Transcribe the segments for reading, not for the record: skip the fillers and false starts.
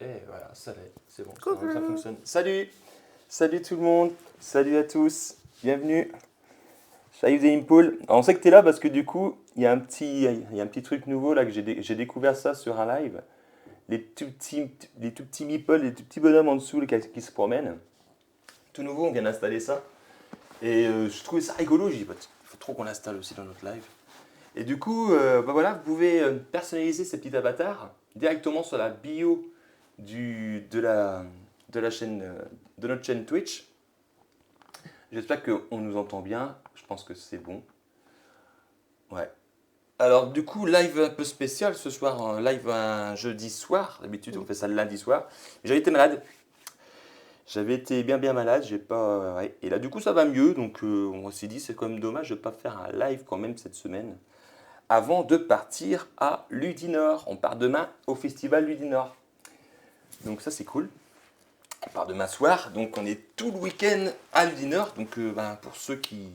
Et voilà, ça l'est. C'est bon, Coucou. ça fonctionne. Salut! Salut tout le monde! Salut à tous! Bienvenue! Salut des Impool. On sait que tu es là parce que du coup, il y a un petit truc nouveau là que j'ai découvert ça sur un live. Les tout petits meeples, les tout petits bonhommes en dessous qui se promènent. Tout nouveau, on vient d'installer ça. Et je trouvais ça rigolo. J'ai dit, bah, il faut trop qu'on l'installe aussi dans notre live. Et du coup, bah voilà, vous pouvez personnaliser ces petits avatars directement sur la bio de la chaîne, de notre chaîne Twitch. J'espère qu'on nous entend bien. Je pense que c'est bon. Ouais. Alors du coup, live un peu spécial ce soir, live un jeudi soir. D'habitude, on fait ça le lundi soir. J'avais été malade. J'avais été bien malade. J'ai pas. Ouais. Et là, du coup, ça va mieux. Donc, on s'est dit, c'est quand même dommage de ne pas faire un live quand même cette semaine. Avant de partir à Ludinor. On part demain au festival Ludinor. Donc ça, c'est cool. On part demain soir. Donc, on est tout le week-end à Ludinor. Donc, pour ceux qui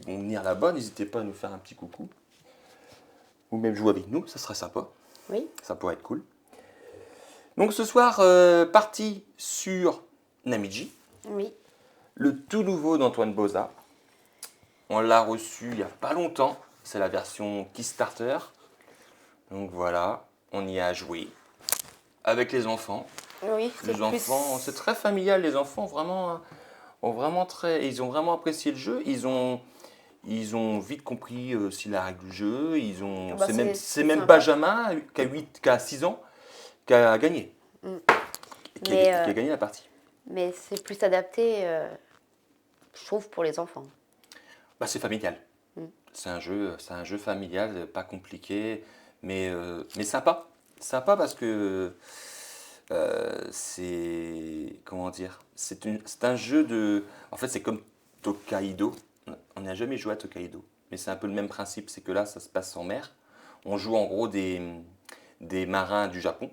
vont venir là-bas, n'hésitez pas à nous faire un petit coucou. Ou même jouer avec nous, ça serait sympa. Oui. Ça pourrait être cool. Donc ce soir, parti sur Namiji, Oui. le tout nouveau d'Antoine Boza. On l'a reçu il n'y a pas longtemps. C'est la version Kickstarter. Donc voilà, on y a joué avec les enfants. Oui, Les enfants, c'est très familial. Les enfants ils ont vraiment apprécié le jeu. Ils ont vite compris aussi la règle du jeu. Bah, C'est même sympa. Benjamin qui a 6 ans qui a gagné. Mm. Qui Mais, a gagné la partie. Mais c'est plus adapté, je trouve, pour les enfants. Bah, c'est familial. Mm. C'est un jeu familial, pas compliqué, mais sympa. Sympa parce que c'est comment dire, c'est un jeu de. En fait, c'est comme Tokaido. On n'a jamais joué à Tokaido, mais c'est un peu le même principe. C'est que là, ça se passe en mer. On joue en gros des marins du Japon,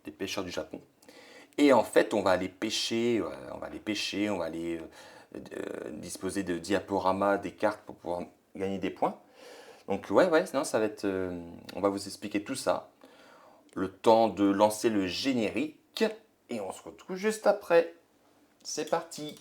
des pêcheurs du Japon. Et en fait, on va aller disposer de diaporamas, des cartes pour pouvoir gagner des points. Donc ouais, non, ça va être, on va vous expliquer tout ça. Le temps de lancer le générique et on se retrouve juste après. C'est parti.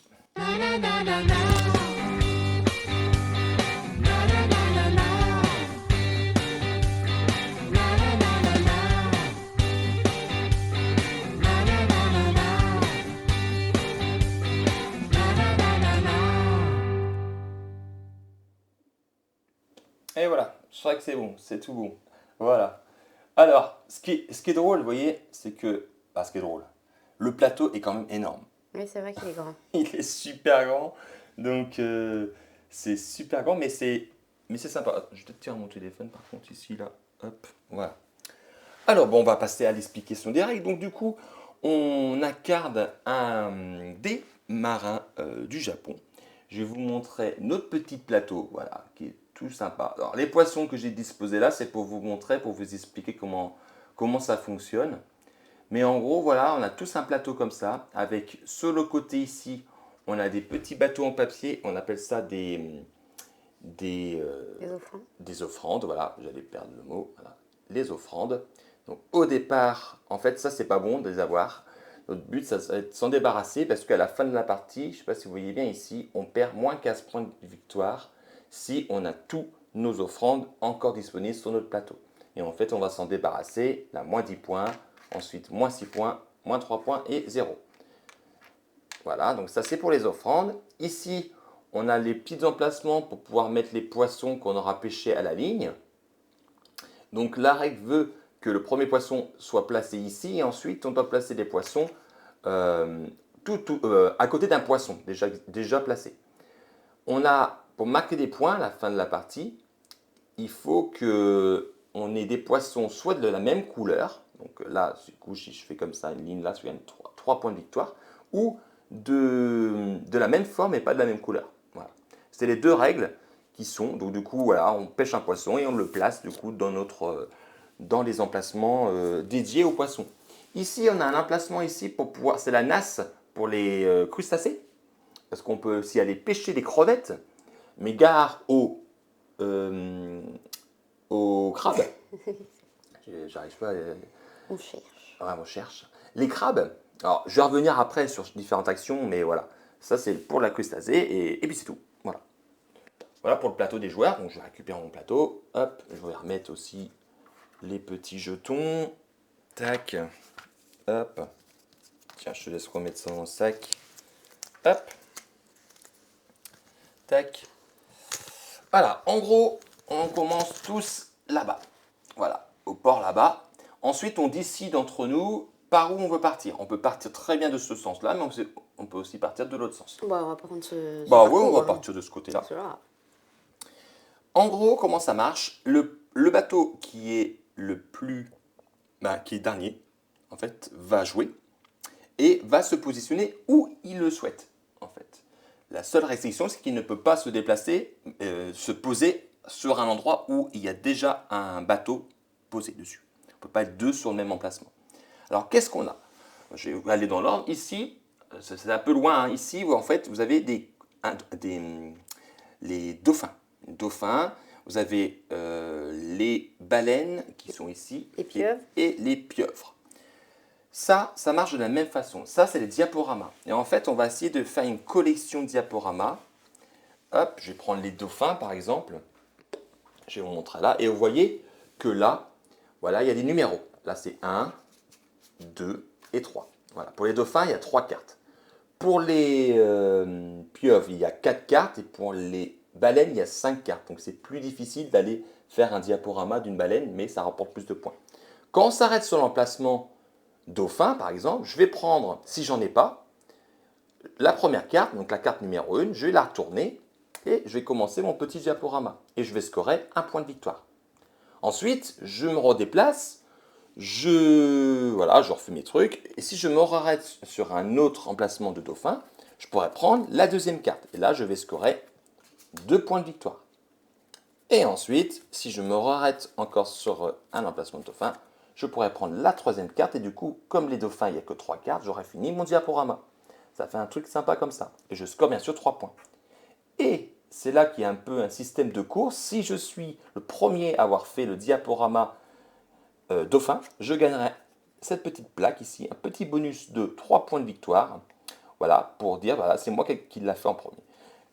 Et voilà, je crois que c'est bon, c'est tout bon. Voilà. Alors, ce qui est drôle, vous voyez, c'est que, ce qui est drôle, le plateau est quand même énorme. Oui, c'est vrai qu'il est grand. Il est super grand, donc c'est super grand, mais c'est sympa. Je vais peut-être tirer mon téléphone par contre ici, là, hop, voilà. Alors bon, on va passer à l'explication des règles. Donc du coup, on incarne un des marins du Japon. Je vais vous montrer notre petit plateau, voilà, qui est tout sympa. Alors les poissons que j'ai disposés là, c'est pour vous montrer, pour vous expliquer comment ça fonctionne. Mais en gros, voilà, on a tous un plateau comme ça, avec sur le côté ici, on a des petits bateaux en papier, on appelle ça Les offrandes. des offrandes, voilà, j'allais perdre le mot, voilà, les offrandes. Donc au départ, en fait, ça c'est pas bon de les avoir. Notre but, ça va être de s'en débarrasser parce qu'à la fin de la partie, je ne sais pas si vous voyez bien ici, on perd moins 15 points de victoire si on a tous nos offrandes encore disponibles sur notre plateau. Et en fait, on va s'en débarrasser, là, moins 10 points, ensuite moins 6 points, moins 3 points et 0. Voilà, donc ça c'est pour les offrandes. Ici, on a les petits emplacements pour pouvoir mettre les poissons qu'on aura pêchés à la ligne. Donc la règle veut que le premier poisson soit placé ici et ensuite on doit placer les poissons à côté d'un poisson déjà placé. On a, pour marquer des points à la fin de la partie, il faut qu'on ait des poissons soit de la même couleur, donc là, du coup, si je fais comme ça, une ligne là, ça gagne 3 points de victoire, ou de la même forme et pas de la même couleur. Voilà. C'est les deux règles qui sont, donc du coup, voilà, on pêche un poisson et on le place du coup dans les emplacements dédiés aux poissons. Ici, on a un emplacement ici pour pouvoir, c'est la nasse pour les crustacés, parce qu'on peut aussi aller pêcher des crevettes, mais gare aux crabes. J'arrive pas On cherche. Ouais, on cherche. Les crabes, alors je vais revenir après sur différentes actions, mais voilà. Ça, c'est pour la crustacée et puis c'est tout. Voilà. Voilà pour le plateau des joueurs. Donc je vais récupérer mon plateau. Hop, je vais remettre aussi les petits jetons. Tac. Hop. Tiens, je te laisse remettre ça dans le sac. Hop. Tac. Voilà, en gros, on commence tous là-bas. Voilà, au port là-bas. Ensuite, on décide entre nous par où on veut partir. On peut partir très bien de ce sens-là, mais on peut aussi partir de l'autre sens. Bon, on va prendre ce Bah oui, parcours, on va hein. partir de ce côté-là. Cela. En gros, comment ça marche? Le bateau qui est qui est dernier, en fait, va jouer et va se positionner où il le souhaite, en fait. La seule restriction, c'est qu'il ne peut pas se déplacer, se poser sur un endroit où il y a déjà un bateau posé dessus. On ne peut pas être deux sur le même emplacement. Alors, qu'est-ce qu'on a? Je vais aller dans l'ordre. Ici, c'est un peu loin, hein. Ici, en fait, vous avez les dauphins. Dauphins, vous avez les baleines qui sont ici Les pieuvres. et les pieuvres. Ça marche de la même façon. Ça, c'est les diaporamas. Et en fait, on va essayer de faire une collection de diaporamas. Hop, je vais prendre les dauphins, par exemple. Je vais vous montrer là. Et vous voyez que là, voilà, il y a des numéros. Là, c'est 1, 2 et 3. Voilà. Pour les dauphins, il y a 3 cartes. Pour les pieuvres, il y a 4 cartes. Et pour les baleines, il y a 5 cartes. Donc, c'est plus difficile d'aller faire un diaporama d'une baleine, mais ça rapporte plus de points. Quand on s'arrête sur l'emplacement dauphin, par exemple, je vais prendre, si j'en ai pas, la première carte, donc la carte numéro 1, je vais la retourner et je vais commencer mon petit diaporama. Et je vais scorer un point de victoire. Ensuite, je me redéplace, je refais mes trucs. Et si je me arrête sur un autre emplacement de dauphin, je pourrais prendre la deuxième carte. Et là, je vais scorer 2 points de victoire. Et ensuite, si je me arrête encore sur un emplacement de dauphin, je pourrais prendre la troisième carte. Et du coup, comme les dauphins, il n'y a que 3 cartes, j'aurais fini mon diaporama. Ça fait un truc sympa comme ça. Et je score bien sûr 3 points. Et c'est là qu'il y a un peu un système de course. Si je suis le premier à avoir fait le diaporama dauphin, je gagnerai cette petite plaque ici, un petit bonus de 3 points de victoire. Voilà, pour dire, voilà, c'est moi qui l'a fait en premier.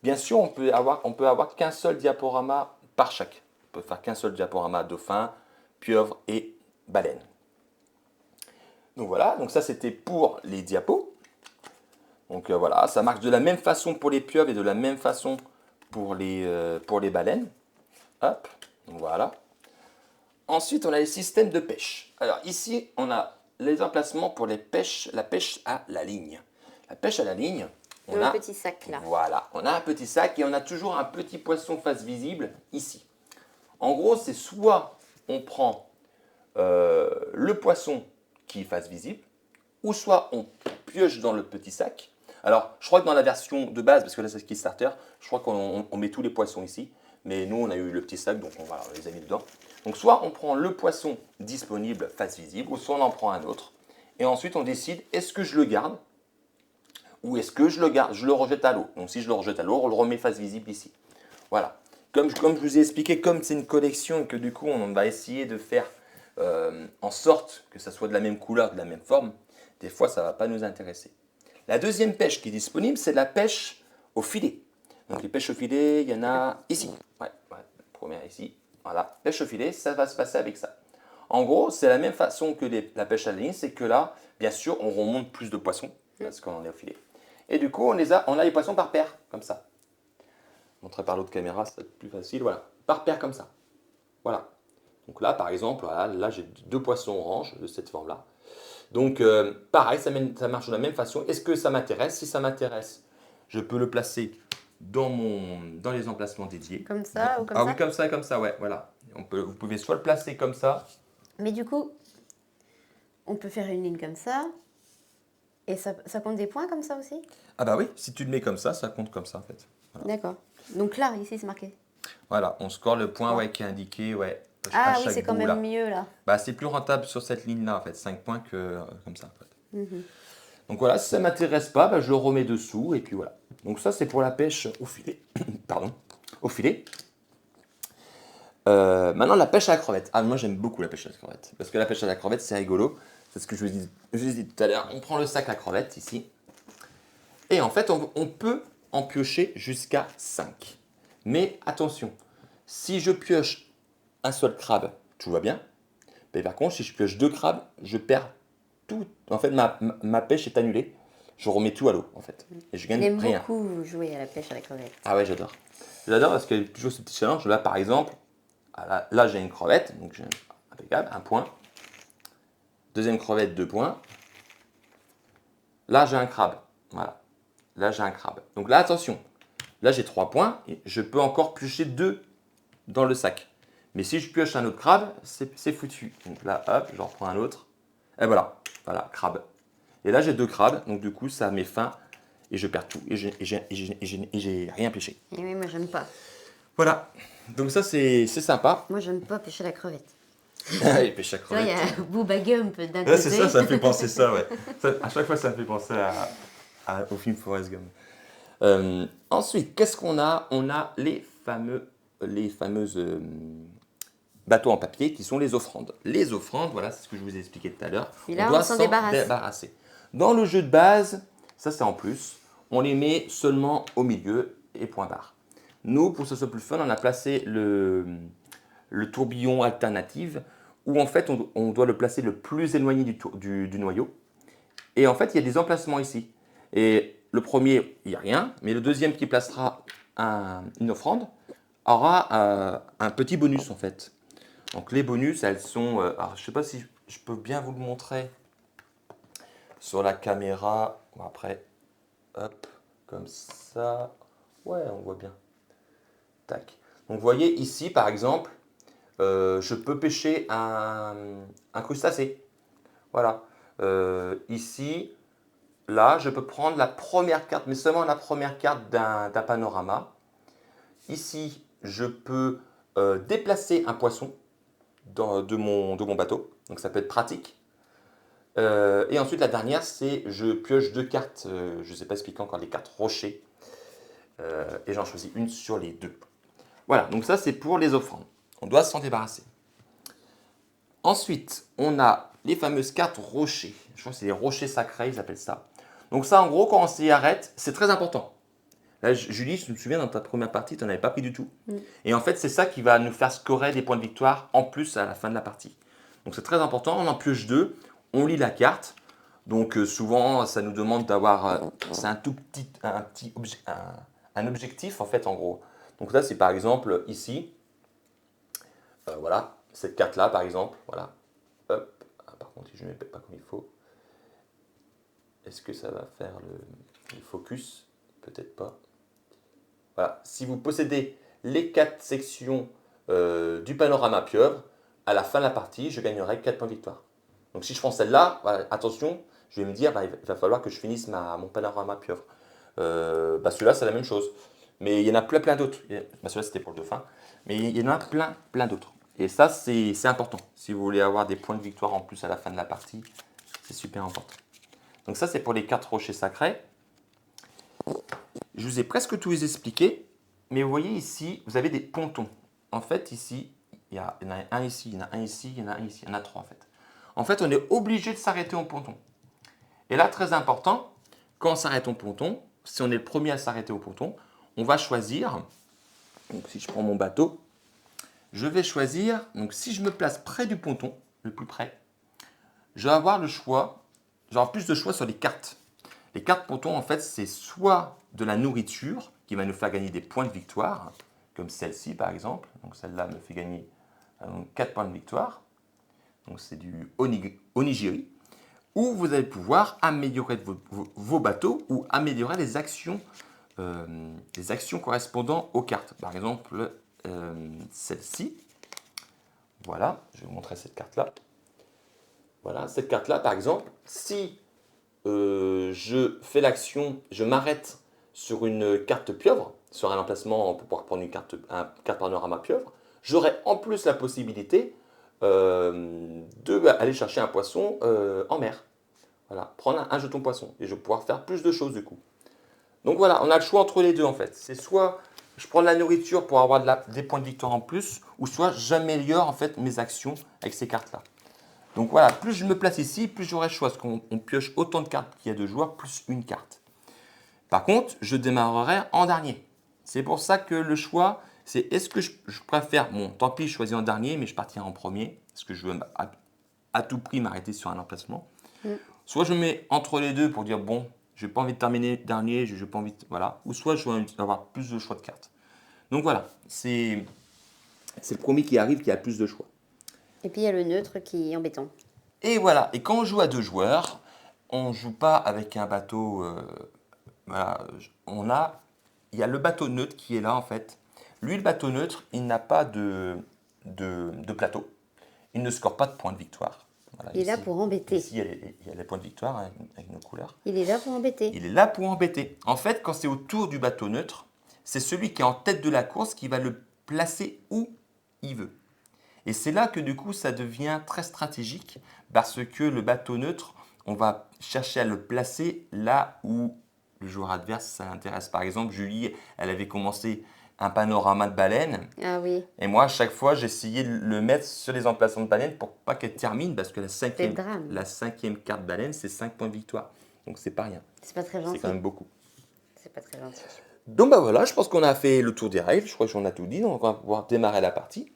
Bien sûr, on peut avoir qu'un seul diaporama par chaque. On peut faire qu'un seul diaporama dauphin, pieuvre et baleine. Donc voilà, donc ça c'était pour les diapos. Donc voilà, ça marche de la même façon pour les pieuvres et de la même façon pour les baleines. Hop, donc voilà. Ensuite, on a les systèmes de pêche. Alors ici, on a les emplacements pour la pêche à la ligne. La pêche à la ligne, on a Le petit sac là. Voilà, on a un petit sac et on a toujours un petit poisson face visible ici. En gros, c'est soit on prend le poisson qui est face visible, ou soit on pioche dans le petit sac. Alors, je crois que dans la version de base, parce que là c'est Kickstarter, je crois qu'on met tous les poissons ici, mais nous on a eu le petit sac, donc on les a mis dedans. Donc soit on prend le poisson disponible face visible, ou soit on en prend un autre. Et ensuite on décide, est-ce que je le garde, ou est-ce que je le rejette à l'eau. Donc si je le rejette à l'eau, on le remet face visible ici. Voilà. Comme je vous ai expliqué, comme c'est une collection et que du coup on va essayer de faire en sorte que ça soit de la même couleur, de la même forme, des fois ça ne va pas nous intéresser. La deuxième pêche qui est disponible, c'est la pêche au filet. Donc les pêches au filet, il y en a ici. Ouais, première ici. Voilà, pêche au filet, ça va se passer avec ça. En gros, c'est la même façon que la pêche à la ligne, c'est que là, bien sûr, on remonte plus de poissons parce qu'on en est au filet. Et du coup, on a les poissons par paire, comme ça. Montrer par l'autre caméra, ça va être plus facile. Voilà, par paire comme ça. Voilà. Donc là, par exemple, voilà, là j'ai 2 poissons orange de cette forme-là. Donc pareil, ça marche de la même façon. Est-ce que ça m'intéresse? Si ça m'intéresse, je peux le placer dans les emplacements dédiés. Comme ça ou comme Ah ça? oui, comme ça, ouais, voilà. Vous pouvez soit le placer comme ça. Mais du coup, on peut faire une ligne comme ça. Et ça compte des points comme ça aussi? Ah bah oui, si tu le mets comme ça compte comme ça en fait. Voilà. D'accord. Donc là, ici, c'est marqué. Voilà, on score le point Ouais. qui est indiqué, ouais. Ah à oui, chaque c'est quand bout, même là. mieux là. Bah, c'est plus rentable sur cette ligne-là en fait, 5 points que comme ça en fait. Mhm. Donc voilà, si ça ne m'intéresse pas, bah, je le remets dessous et puis voilà. Donc ça c'est pour la pêche au filet. Pardon, au filet. Maintenant, la pêche à la crevette. Ah, moi, j'aime beaucoup la pêche à la crevette. Parce que la pêche à la crevette, c'est rigolo. C'est ce que je vous ai dit tout à l'heure. On prend le sac à crevettes, ici. Et en fait, on peut en piocher jusqu'à 5. Mais attention, si je pioche un seul crabe, tout va bien. Mais par contre, si je pioche 2 crabes, je perds tout. En fait, ma pêche est annulée. Je remets tout à l'eau, en fait. Et je gagne J'aime rien. beaucoup jouer à la pêche à la crevette. Ah ouais, j'adore. J'adore parce qu'il y a toujours ce petit challenge. Là, par exemple, là j'ai une crevette, donc j'ai impeccable, 1 point. Deuxième crevette, 2 points. Là, j'ai un crabe. Voilà. Là, j'ai un crabe. Donc là, attention. Là, j'ai 3 points. Et je peux encore piocher 2 dans le sac. Mais si je pioche un autre crabe, c'est foutu. Donc là, hop, j'en reprends un autre. Et voilà. Voilà, crabe. Et là, j'ai 2 crabes. Donc du coup, ça met fin. Et je perds tout. Et j'ai rien pêché. Et oui, moi j'aime pas. Voilà. Donc ça, c'est sympa. Moi j'aime pas pêcher la crevette. Et pêche à Tu vois, il y crevette. a Booba Gump d'un Ouais, c'est côté. ça, ça me fait penser ça, ouais. À chaque fois, ça me fait penser au film Forrest Gump. Ensuite, qu'est-ce qu'on a? On a les fameuses bateaux en papier qui sont les offrandes. Les offrandes, voilà, c'est ce que je vous ai expliqué tout à l'heure. Et là, doit on s'en débarrasse. débarrasser. Dans le jeu de base, ça c'est en plus, on les met seulement au milieu et point barre. Nous, pour que ce soit plus fun, on a placé le tourbillon alternative où en fait on doit le placer le plus éloigné du noyau. Et en fait, il y a des emplacements ici. Et le premier, il n'y a rien, mais le deuxième qui placera une offrande aura un petit bonus en fait. Donc les bonus, elles sont... alors, je ne sais pas si je peux bien vous le montrer sur la caméra. Bon, après, hop, comme ça. Ouais, on voit bien. Tac. Donc vous voyez ici, par exemple, je peux pêcher un crustacé. Voilà. Ici, là, je peux prendre la première carte, mais seulement la première carte d'un panorama. Ici, je peux déplacer un poisson de mon bateau. Donc ça peut être pratique. Et ensuite, la dernière, c'est je pioche 2 cartes, je ne sais pas expliquer encore, les cartes rochers. Et j'en choisis une sur les 2. Voilà, donc ça c'est pour les offrandes. On doit s'en débarrasser. Ensuite, on a les fameuses cartes rochers. Je crois que c'est les rochers sacrés, ils appellent ça. Donc ça, en gros, quand on s'y arrête, c'est très important. Là, Julie, je me souviens, dans ta première partie, tu n'en avais pas pris du tout. Et en fait, c'est ça qui va nous faire scorer des points de victoire en plus à la fin de la partie. Donc c'est très important, on en pioche 2, on lit la carte. Donc souvent, ça nous demande d'avoir... c'est un objectif, en fait, en gros. Donc là, c'est par exemple ici. Voilà, cette carte-là, par exemple. Voilà. Hop. Ah, par contre, si je ne mets pas comme il faut. Est-ce que ça va faire le focus? Peut-être pas. Voilà. Si vous possédez les 4 sections du panorama pieuvre, à la fin de la partie, je gagnerai 4 points de victoire. Donc si je prends celle-là, voilà, attention, je vais me dire, il va falloir que je finisse mon panorama pieuvre. Celui-là, c'est la même chose. Mais il y en a plein d'autres. Celui-là, c'était pour le dauphin. Mais il y en a plein d'autres. Et ça, c'est important. Si vous voulez avoir des points de victoire en plus à la fin de la partie, c'est super important. Donc ça, c'est pour les 4 rochers sacrés. Je vous ai presque tout expliqué. Mais vous voyez ici, vous avez des pontons. En fait, ici, il y en a un ici, il y en a un ici, il y en a un ici. Il y en a 3 en fait. En fait, on est obligé de s'arrêter au ponton. Et là, très important, quand on s'arrête au ponton, si on est le premier à s'arrêter au ponton, on va choisir, donc si je prends mon bateau, je vais choisir, donc si je me place près du ponton, le plus près, je vais avoir le choix, j'aurai plus de choix sur les cartes. Les cartes pontons, en fait, c'est soit de la nourriture qui va nous faire gagner des points de victoire, comme celle-ci par exemple. Donc celle-là me fait gagner 4 points de victoire. Donc c'est du onigiri. Où vous allez pouvoir améliorer vos bateaux ou améliorer les actions correspondant aux cartes. Par exemple, celle-ci. Voilà, je vais vous montrer cette carte-là. Voilà, cette carte-là, par exemple, si je fais l'action, je m'arrête sur une carte pieuvre, sur un emplacement pour pouvoir prendre une carte panorama pieuvre, j'aurai en plus la possibilité d'aller chercher un poisson en mer. Voilà, prendre un jeton poisson et je vais pouvoir faire plus de choses du coup. Donc voilà, on a le choix entre les deux en fait. C'est soit je prends de la nourriture pour avoir des points de victoire en plus, ou soit j'améliore en fait mes actions avec ces cartes-là. Donc voilà, plus je me place ici, plus j'aurai le choix, parce qu'on pioche autant de cartes qu'il y a de joueurs, plus une carte. Par contre, je démarrerai en dernier. C'est pour ça que le choix, c'est est-ce que je préfère, bon, tant pis, je choisis en dernier, mais je partirai en premier, parce que je veux à tout prix m'arrêter sur un emplacement. Soit je me mets entre les deux pour dire, bon, je n'ai pas envie de terminer dernier, je n'ai pas envie de, voilà. Ou soit je veux avoir plus de choix de cartes. Donc voilà, c'est le premier qui arrive qui a plus de choix. Et puis il y a le neutre qui est embêtant. Et voilà, et quand on joue à 2 joueurs, on ne joue pas avec un bateau. Voilà, il y a le bateau neutre qui est là en fait. Lui, le bateau neutre, il n'a pas de plateau. Il ne score pas de points de victoire. Voilà, Il est là ici, pour embêter. Ici, il y a les points de victoire avec nos couleurs. Il est là pour embêter. Il est là pour embêter. En fait, quand c'est au tour du bateau neutre, c'est celui qui est en tête de la course qui va le placer où il veut. Et c'est là que du coup, ça devient très stratégique parce que le bateau neutre, on va chercher à le placer là où le joueur adverse, ça l'intéresse. Par exemple, Julie, elle avait commencé un panorama de baleines. Ah oui, Et moi, à chaque fois, j'essayais de le mettre sur les emplacements de baleines pour pas qu'elle termine parce que c'est le drame. la cinquième carte baleine, c'est 5 points de victoire. Donc c'est pas rien. C'est pas très C'est gentil. quand même beaucoup. C'est pas très gentil. Donc bah voilà, je pense qu'on a fait le tour des règles. Je crois qu'on a tout dit. Donc on va pouvoir démarrer la partie.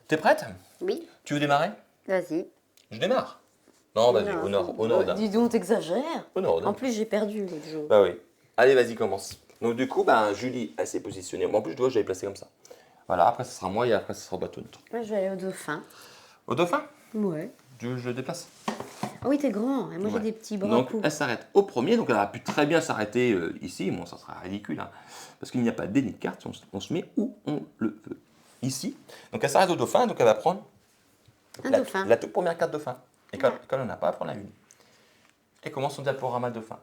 T'es prête? Oui, Tu veux démarrer? vas-y. Je démarre. Non, vas-y, Non, honneur d'âme. dis donc, t'exagères. Honneur En d'âme. plus, j'ai perdu l'autre jour. Bah oui. Allez, vas-y, commence. Donc du coup, ben, Julie, elle s'est positionnée. Moi, en plus, je dois, j'avais placé comme ça. Voilà, après, ce sera moi et après, ce sera au bateau neutre. Moi, je vais aller au dauphin. Au dauphin? Ouais. Je le déplace. Ah oui, t'es grand. Et moi, j'ai Ouais. des petits bras Donc, courts. elle s'arrête au premier. Donc, elle aurait pu très bien s'arrêter ici. Bon, ça sera ridicule. Hein, parce qu'il n'y a pas de dé ni de carte. On se met où on le veut. Ici. Donc, elle s'arrête au dauphin. Donc, elle va prendre Un dauphin. la toute première carte dauphin. Et quand, Ouais. quand elle n'en a pas, elle prend la une. Et commence son diaporama dauphin.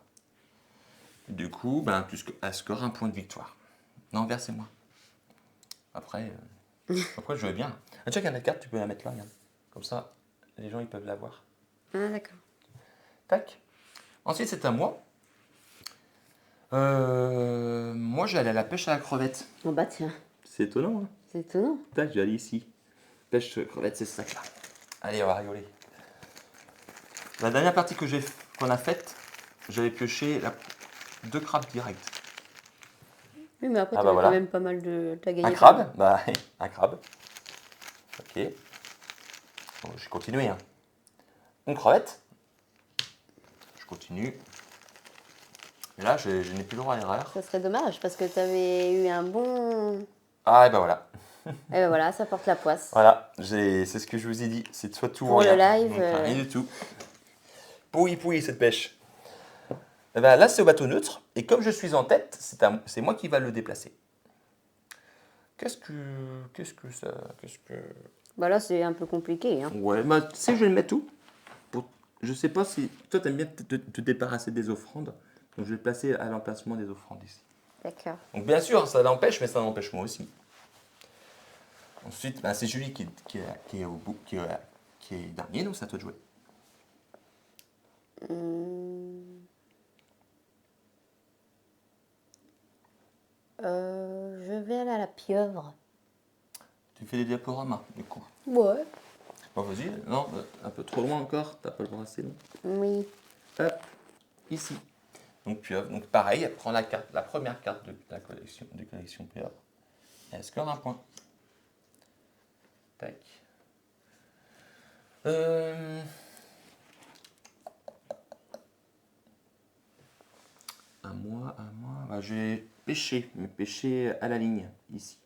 Du coup, ben, elle score un point de victoire. Non, versez-moi. Après, après, je veux bien. Ah, tu vois qu'il y a une carte, tu peux la mettre là, regarde. Comme ça, les gens, ils peuvent la voir. Ah, d'accord. Tac. Ensuite, c'est à moi. Moi, je vais aller à la pêche à la crevette. Oh bah tiens, C'est étonnant, hein. c'est étonnant. Tac, je vais aller ici. Pêche crevette, c'est ce sac-là. Allez, on va rigoler. La dernière partie qu'on a faite, j'avais pioché 2 crabes directs. Oui, mais après, Ah, t'avais bah voilà. quand même pas mal de... T'as gagné Un pas crabe? Bah, un crabe. Ok. Bon, je vais continuer, hein. Une crevette. Je continue. Et là, je n'ai plus le droit à l'erreur. mal. Ça serait dommage, parce que t'avais eu un bon... Ah, et ben voilà. Et ben voilà, ça porte la poisse. Voilà, c'est ce que je vous ai dit. C'est soit tout ou Pour rien. le live, Donc, rien du tout. Pouille cette pêche. Eh ben, là, c'est au bateau neutre. Et comme je suis en tête, c'est moi qui va le déplacer. Qu'est-ce que ça... Bah là, c'est un peu compliqué, hein. Ouais, bah, tu sais, je vais le mettre où je sais pas si... Toi, t'aimes bien te débarrasser des offrandes. Donc, je vais le placer à l'emplacement des offrandes ici. D'accord. Donc, bien sûr, ça l'empêche, mais ça l'empêche moi aussi. Ensuite, ben, c'est Julie qui est au bout, qui est dernier, donc c'est à toi de jouer. Je vais aller à la pieuvre. Tu fais des diaporamas, du coup. Ouais. Bon, vas-y. Non, un peu trop loin encore. T'as pas le droit assez long. Oui. Hop, ici. Donc pieuvre. Donc pareil, elle prend la première carte de la collection, pieuvre. Et elle score un point. Tac. À moi. Bah, je vais pêcher, mais pêcher à la ligne, ici.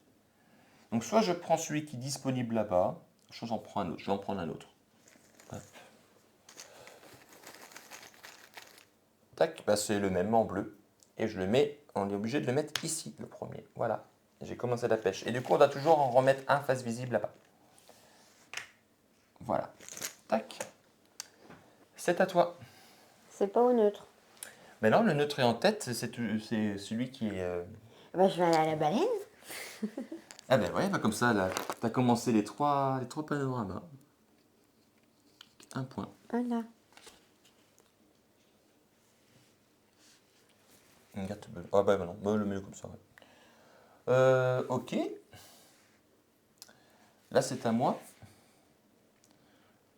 Donc soit je prends celui qui est disponible là-bas, soit j'en prends un autre. Je vais en prendre un autre. Hop. Tac, bah c'est le même en bleu. Et je le mets, on est obligé de le mettre ici, le premier. Voilà. J'ai commencé la pêche. Et du coup, on doit toujours en remettre un face visible là-bas. Voilà. Tac. C'est à toi. C'est pas au neutre. Mais non, le neutre est en tête, c'est celui qui est... Bah, je vais aller à la baleine. Ah ben ouais, bah comme ça, là, t'as commencé les trois panoramas. Un point. Voilà. Une carte bleue. Ah bah non, bah, le mieux comme ça, ouais. Ok. Là, c'est à moi.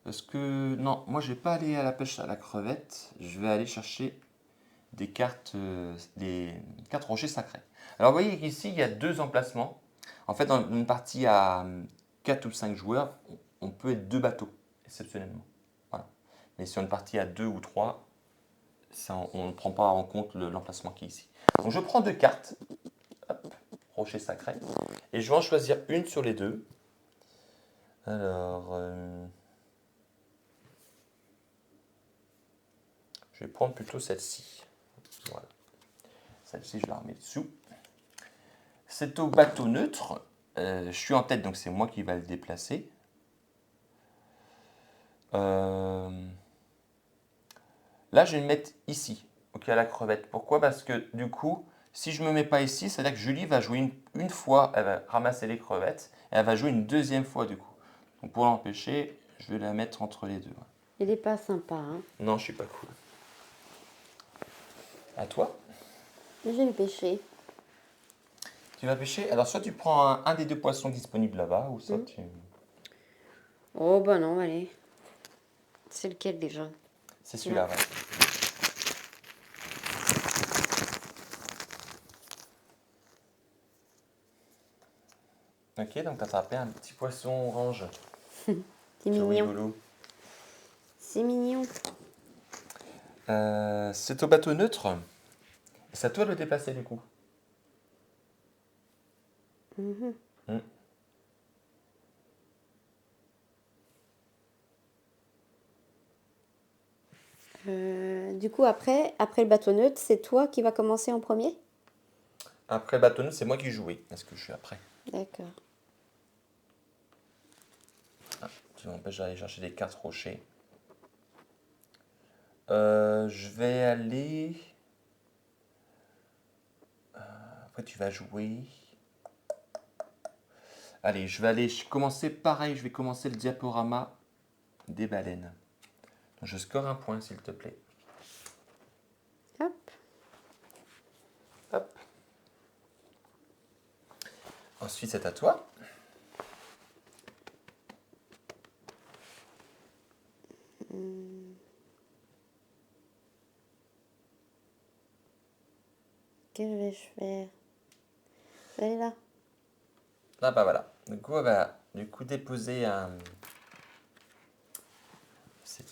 Parce que, non, moi, je vais pas aller à la pêche à la crevette. Je vais aller chercher des cartes rochers sacrés. Alors, vous voyez qu'ici, il y a deux emplacements. En fait, dans une partie à 4 ou 5 joueurs, on peut être deux bateaux, exceptionnellement. Voilà. Mais sur une partie à 2 ou 3, on ne prend pas en compte l'emplacement qui est ici. Donc, je prends deux cartes. Hop, rocher sacré. Et je vais en choisir une sur les deux. Alors, je vais prendre plutôt celle-ci. Voilà. Celle-ci, je la remets dessous. C'est au bateau neutre. Je suis en tête, donc c'est moi qui va le déplacer. Là, je vais le mettre ici, ok, à la crevette. Pourquoi? Parce que du coup, si je ne me mets pas ici, c'est-à-dire que Julie va jouer une fois, elle va ramasser les crevettes, et elle va jouer une deuxième fois du coup. Donc pour l'empêcher, je vais la mettre entre les deux. Il est pas sympa, hein. Non, je suis pas cool. À toi? Je vais le pêcher. Tu vas pêcher? Alors soit tu prends un des deux poissons disponibles là-bas, ou soit tu... Oh, bah non, allez. C'est lequel déjà? C'est celui-là, ouais. Ok, donc tu as attrapé un petit poisson orange. C'est Tout mignon. rigolo. C'est mignon. C'est au bateau neutre. C'est à toi de le déplacer du coup. Mhm. Mm. Du coup, après le bateau neutre, c'est toi qui vas commencer en premier? Après le bateau neutre, c'est moi qui joue, oui. Est-ce que je suis après? D'accord. Tu m'empêches d'aller chercher des cartes rochers. Je vais aller... Après, tu vas jouer... Allez, je vais aller commencer pareil. Je vais commencer le diaporama des baleines. Donc, je score un point, s'il te plaît. Hop. Hop. Ensuite, c'est à toi. Que vais-je faire? Elle est là. Ah bah voilà. Du coup, on va déposer un... C'est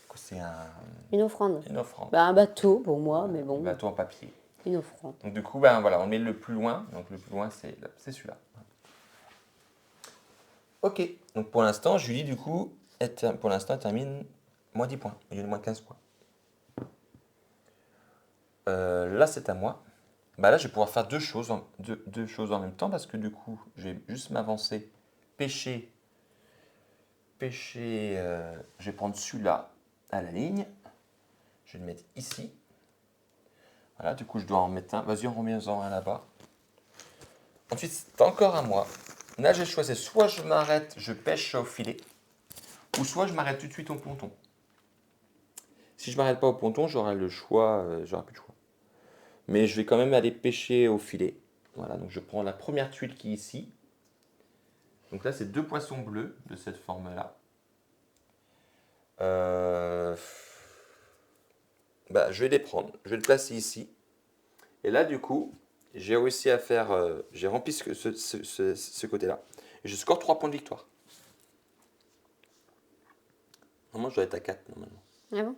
Une offrande. une offrande. Bah, un bateau pour moi, mais Un bon, bateau en papier. une offrande. Donc du coup, ben, voilà, on met le plus loin. Donc le plus loin, c'est celui-là. Ok. Donc pour l'instant, Julie, du coup, pour l'instant, elle termine moins 10 points, au lieu de moins 15 points. Là, c'est à moi. Bah là, je vais pouvoir faire deux choses en même temps parce que du coup, je vais juste m'avancer, pêcher. Je vais prendre celui-là à la ligne. Je vais le mettre ici. Voilà, du coup, je dois en mettre un. Vas-y, remets-en un là-bas. Ensuite, c'est encore à moi. Là, j'ai choisi soit je m'arrête, je pêche au filet, ou soit je m'arrête tout de suite au ponton. Si je m'arrête pas au ponton, j'aurai le choix, j'aurai plus de choix. Mais je vais quand même aller pêcher au filet. Voilà, donc je prends la première tuile qui est ici. Donc là, c'est deux poissons bleus de cette forme-là. Je vais les prendre. Je vais le placer ici. Et là, du coup, j'ai réussi à faire... j'ai rempli ce côté-là. Et je score 3 points de victoire. Normalement, je dois être à 4, normalement. Ah bon?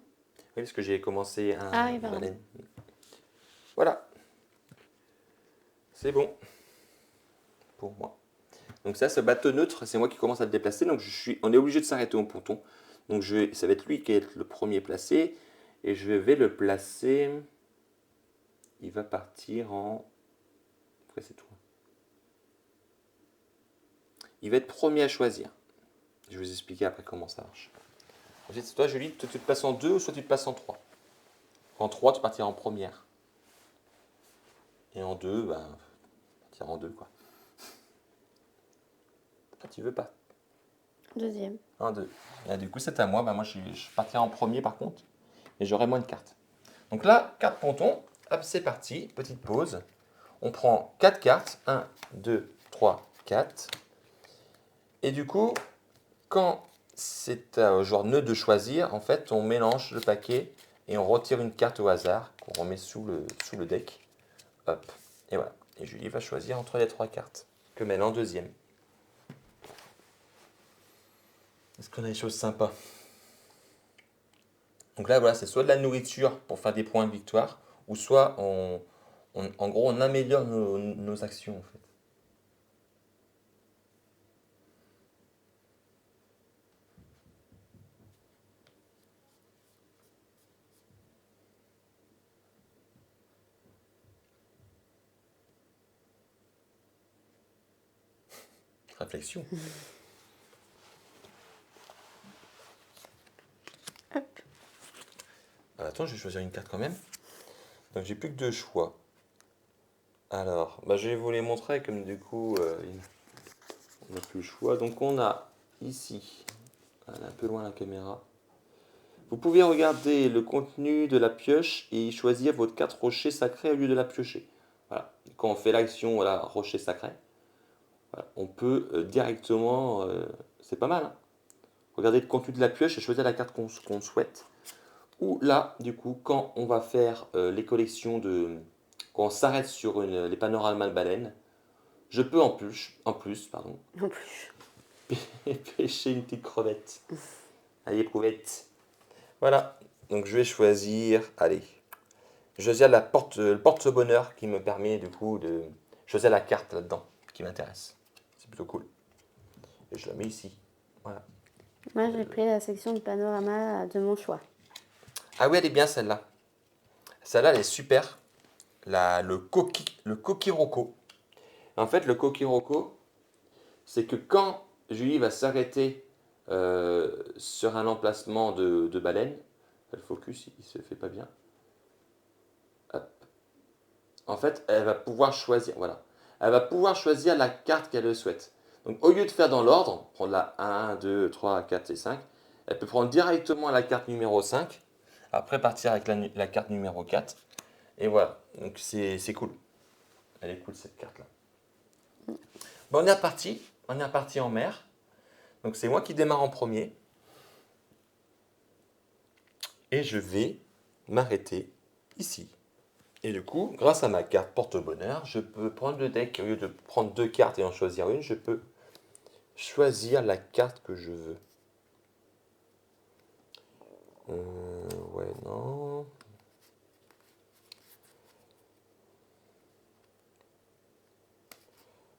Oui, parce que j'ai commencé un Ah oui, pardon. baleine. Voilà. C'est bon. Pour moi. Donc ça, ce bateau neutre, c'est moi qui commence à le déplacer. Donc on est obligé de s'arrêter au ponton. Donc ça va être lui qui va être le premier placé. Et je vais le placer... Il va partir en... Après, c'est tout. Il va être premier à choisir. Je vais vous expliquer après comment ça marche. Ensuite, c'est toi, Julie, tu te places en 2 ou soit tu te places en 3. En 3, tu partiras en première. Et en 2, tu partiras en 2, quoi. Ah, tu veux pas? Deuxième. En 2. Et du coup, c'est à moi. Moi, je partirai en premier, par contre. Et j'aurai moins de cartes. Donc là, carte ponton. Hop, c'est parti. Petite pause. on prend 4 cartes. 1, 2, 3, 4. Et du coup, quand c'est au joueur neutre de choisir, en fait, on mélange le paquet et on retire une carte au hasard qu'on remet sous le deck. Hop, et voilà. Et Julie va choisir entre les 3 cartes que mène en deuxième. Est-ce qu'on a des choses sympas? Donc là, voilà, c'est soit de la nourriture pour faire des points de victoire, ou soit en gros, on améliore nos actions, en fait. Réflexion. Hop. Attends, je vais choisir une carte quand même. Donc j'ai plus que 2 choix. Alors, bah, je vais vous les montrer comme du coup, on n'a plus le choix. Donc on a ici, elle est un peu loin la caméra. Vous pouvez regarder le contenu de la pioche et choisir votre carte rocher sacré au lieu de la piocher. Voilà. Quand on fait l'action voilà, rocher sacré, voilà, on peut directement, c'est pas mal, hein. Regarder le contenu de la pioche et choisir la carte qu'on souhaite. Ou là, du coup, quand on va faire les collections de... Quand on s'arrête sur les panoramas de baleines, je peux en plus Non plus. pêcher une petite crevette. Allez, crevette. Voilà. Donc je vais choisir, allez, je vais choisir le porte-bonheur qui me permet du coup de choisir la carte là-dedans qui m'intéresse. C'est plutôt cool. Et je la mets ici. Voilà. Moi, j'ai pris la section de panorama de mon choix. Ah oui, elle est bien celle-là. Celle-là, elle est super. Le Kokiroko. En fait, le Kokiroko, c'est que quand Julie va s'arrêter sur un emplacement de baleine, le focus il se fait pas bien. Hop. En fait, elle va pouvoir choisir, voilà. Elle va pouvoir choisir la carte qu'elle souhaite. Donc au lieu de faire dans l'ordre, prendre la 1, 2, 3, 4 et 5, elle peut prendre directement la carte numéro 5, après partir avec la carte numéro 4. Et voilà, donc c'est cool. Elle est cool cette carte-là. Bon, on est reparti en mer. Donc c'est moi qui démarre en premier. Et je vais m'arrêter ici. Et du coup, grâce à ma carte porte-bonheur, je peux prendre le deck. Au lieu de prendre 2 cartes et en choisir une, je peux choisir la carte que je veux. Ouais, non.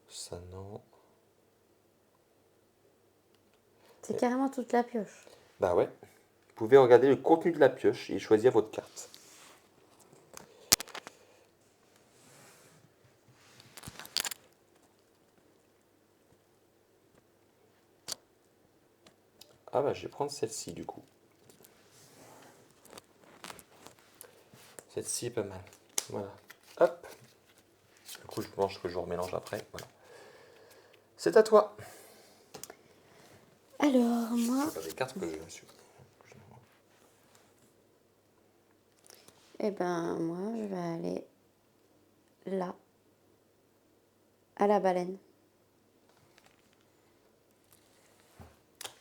Ça, non. C'est carrément toute la pioche. Bah ouais. Vous pouvez regarder le contenu de la pioche et choisir votre carte. Ah bah je vais prendre celle-ci du coup. Celle-ci est pas mal. Voilà. Hop. Du coup, je pense que je remélange après. Voilà. C'est à toi. Alors, moi, Je regarde les cartes que je suis. eh ben, moi, je vais aller là, à la baleine.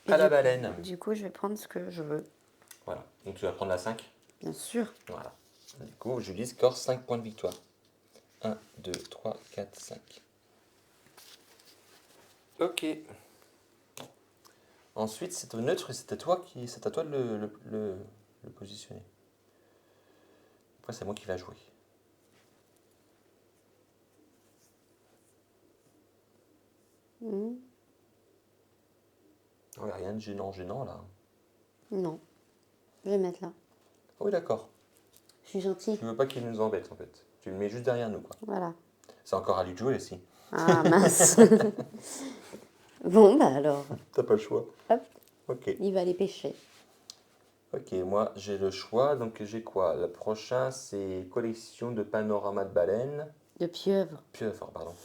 Et À la baleine. Du coup, je vais prendre ce que je veux, Voilà. Donc tu vas prendre la 5. bien sûr. Voilà. Du coup, Julie score 5 points de victoire. 1, 2, 3, 4, 5. Ok. Ensuite, c'est au neutre et c'est à toi de le positionner. Après, c'est moi qui va jouer. Hmm. Ouais, rien de gênant là. Non, je vais mettre là. Ah oui, d'accord. Je suis gentille. Tu veux pas qu'il nous embête en fait. Tu le mets juste derrière nous quoi. Voilà. C'est encore à lui de jouer aussi. Ah, mince. Bon, bah alors, T'as pas le choix. hop, Ok. il va aller pêcher. Ok, moi j'ai le choix. Donc j'ai quoi? Le prochain c'est collection de panoramas de baleines. De pieuvre. Pieuvre, pardon.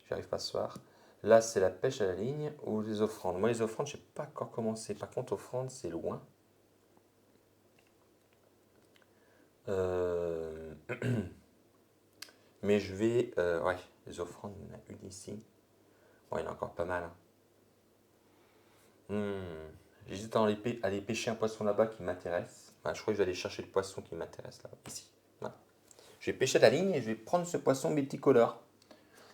J'y arrive pas ce soir. Là, c'est la pêche à la ligne ou les offrandes. Moi, les offrandes, je n'ai pas encore commencé. Par contre, offrandes, c'est loin. Mais je vais... ouais, les offrandes, il y en a une ici. Ouais, il y en a encore pas mal. Hein. J'hésite à aller pêcher un poisson là-bas qui m'intéresse. Enfin, je crois que je vais aller chercher le poisson qui m'intéresse là, ici. Voilà. Je vais pêcher la ligne et je vais prendre ce poisson multicolore.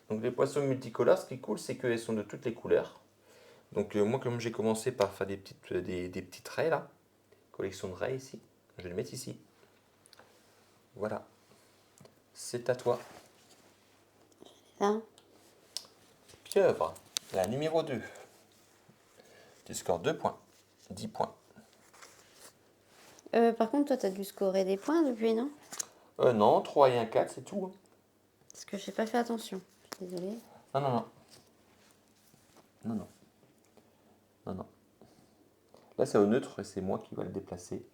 Donc les poissons multicolores, ce qui est cool, c'est qu'elles sont de toutes les couleurs. Donc moi, comme j'ai commencé par faire des petites raies là, collection de raies ici, je vais les mettre ici. Voilà. C'est à toi. Ça. Pieuvre, la numéro 2. Tu scores 2 points. 10 points. Par contre, toi, t'as dû scorer des points depuis, non? Non, 3 et un 4, c'est tout. Hein. Parce que j'ai pas fait attention. Je suis désolée. Non, non, non. Non, non. Non, non. Là, c'est au neutre et c'est moi qui vais le déplacer.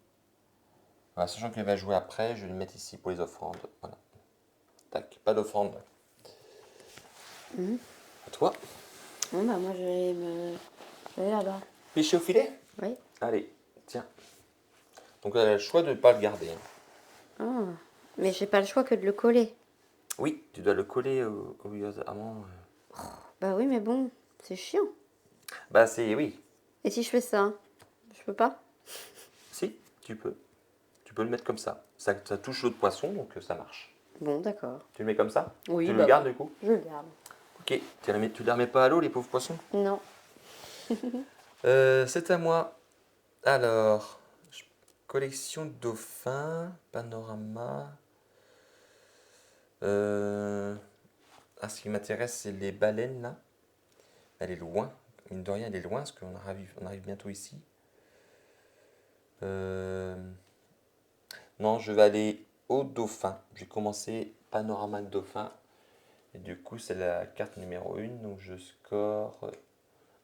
Voilà, sachant qu'elle va jouer après, je vais le mettre ici pour les offrandes. Voilà. Tac, pas d'offrande. À toi. Bon, bah, moi, je vais là-bas. Pêcher au filet. Oui. Allez, tiens. Donc, elle a le choix de ne pas le garder. Hein. Oh. Mais j'ai pas le choix que de le coller. Oui, tu dois le coller au amont. Bah oui, mais bon, c'est chiant. Bah, c'est oui. Et si je fais ça, je peux pas? Si, tu peux. Tu peux le mettre comme ça. Ça touche l'autre poisson, donc ça marche. Bon, d'accord. Tu le mets comme ça. Oui, Tu bah le gardes du coup. Je le garde. Ok, tu les remets pas à l'eau, les pauvres poissons. Non. C'est à moi. Alors, collection de dauphins, panorama. Ce qui m'intéresse, c'est les baleines là. Elle est loin. Mine de rien, elle est loin parce qu'on arrive bientôt ici. Non, je vais aller au dauphin. J'ai commencé panorama de dauphin. Et du coup, c'est la carte numéro 1. Donc, je score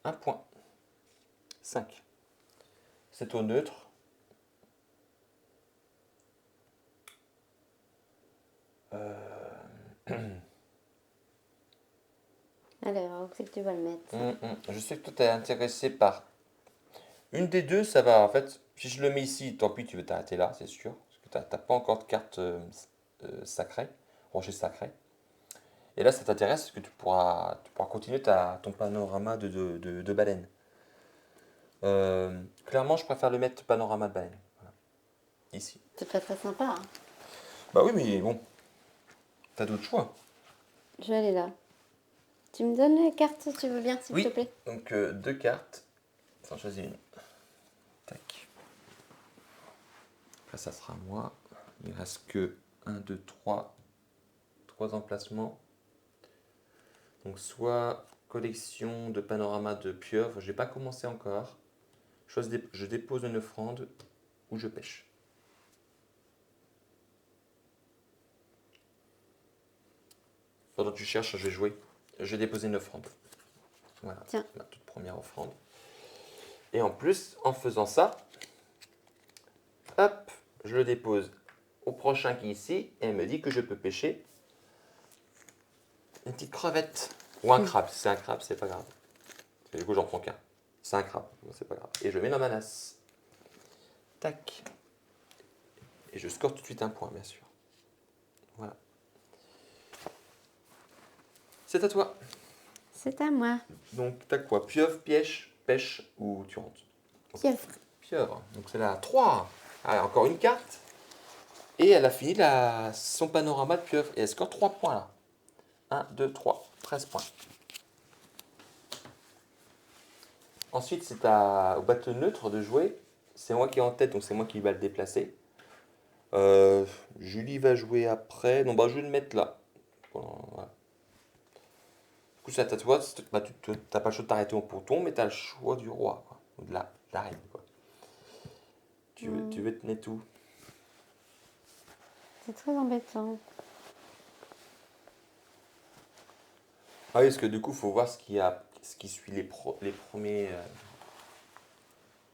1 point. 5. C'est au neutre. Alors, où c'est que tu vas le mettre? Je sais que toi, tu es intéressé par une des deux. Ça va, en fait, si je le mets ici, tant pis, tu veux t'arrêter là, c'est sûr. Parce que tu n'as pas encore de carte sacrée, rocher sacré. Et là, ça t'intéresse parce que tu pourras continuer ton panorama de baleine. Clairement, je préfère le mettre panorama de baleine. Voilà. Ici. C'est pas très sympa, hein. Bah oui, mais bon, t'as d'autres choix. Je vais aller là. Tu me donnes les cartes si tu veux bien, s'il te Oui, plaît? donc 2 cartes. J'en choisis une. Tac. Après, ça sera moi. Il ne reste que 1, 2, 3. 3 emplacements. Donc, soit collection de panorama de pieuvres. Je n'ai pas commencé encore. Je dépose une offrande ou je pêche. Pendant que tu cherches, je vais jouer. Je vais déposer une offrande. Voilà, Tiens. ma toute première offrande. Et en plus, en faisant ça, hop, je le dépose au prochain qui est ici, et elle me dit que je peux pêcher une petite crevette. Ou un crabe. Si c'est un crabe, c'est pas grave. Et du coup, j'en prends qu'un. C'est un crabe, donc c'est pas grave. Et je le mets dans ma nasse. Tac. Et je score tout de suite un point, bien sûr. Voilà. C'est à toi. C'est à moi. Donc, t'as quoi? Pieuvre, pêche ou tu rentres? Pieuvre. Pieuvre. Donc, c'est la 3. Allez, encore une carte. Et elle a fini son panorama de pieuvre. Et elle score 3 points là. 1, 2, 3. 13 points. Ensuite, c'est au bateau neutre de jouer. C'est moi qui est en tête, donc c'est moi qui va le déplacer. Julie va jouer après. Non, bah, je vais le mettre là. Voilà. Du coup, c'est à toi. Bah, tu n'as pas le choix de t'arrêter au ponton, mais tu as le choix du roi. Quoi. Ou de la reine. Quoi. Tu veux te mettre où? C'est très embêtant. Ah oui, parce que du coup, il faut voir ce qui suit les premiers.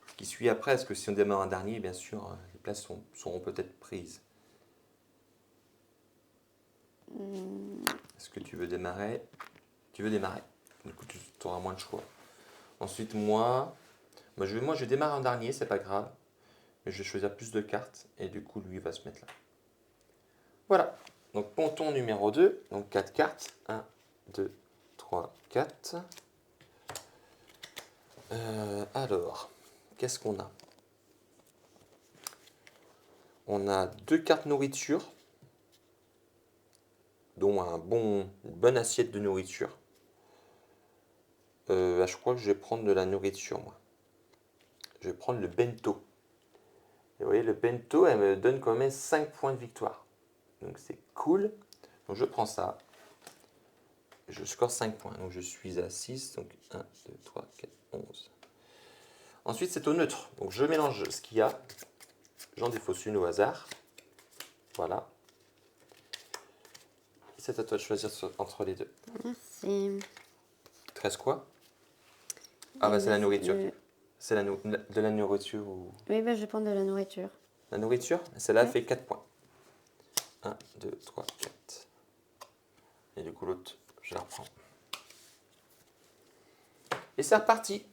Ce qui suit après, parce que si on démarre un dernier, bien sûr, les places seront peut-être prises. Est-ce que tu veux démarrer? Tu veux démarrer. Du coup, tu auras moins de choix. Ensuite, moi, je vais démarrer en dernier, c'est pas grave. Mais je vais choisir plus de cartes, et du coup, lui va se mettre là. Voilà. Donc ponton numéro 2, donc 4 cartes. 1, 2, 3, 4. Alors, qu'est-ce qu'on a? On a 2 cartes nourriture, dont une bonne assiette de nourriture. Je crois que je vais prendre de la nourriture, moi. Je vais prendre le bento. Et vous voyez, le bento, elle me donne quand même 5 points de victoire. Donc c'est cool. Donc je prends ça. Je score 5 points. Donc je suis à 6. Donc 1, 2, 3, 4, 11. Ensuite, c'est au neutre. Donc je mélange ce qu'il y a. J'en défausse une au hasard. Voilà. C'est à toi de choisir entre les deux. Merci. 13 quoi? Ah bah c'est la nourriture. Euh, C'est de la nourriture ou... Oui, bah, je vais prendre de la nourriture. La nourriture, celle-là Ouais. fait 4 points. 1, 2, 3, 4. Et du coup l'autre, je la reprends. Et c'est reparti.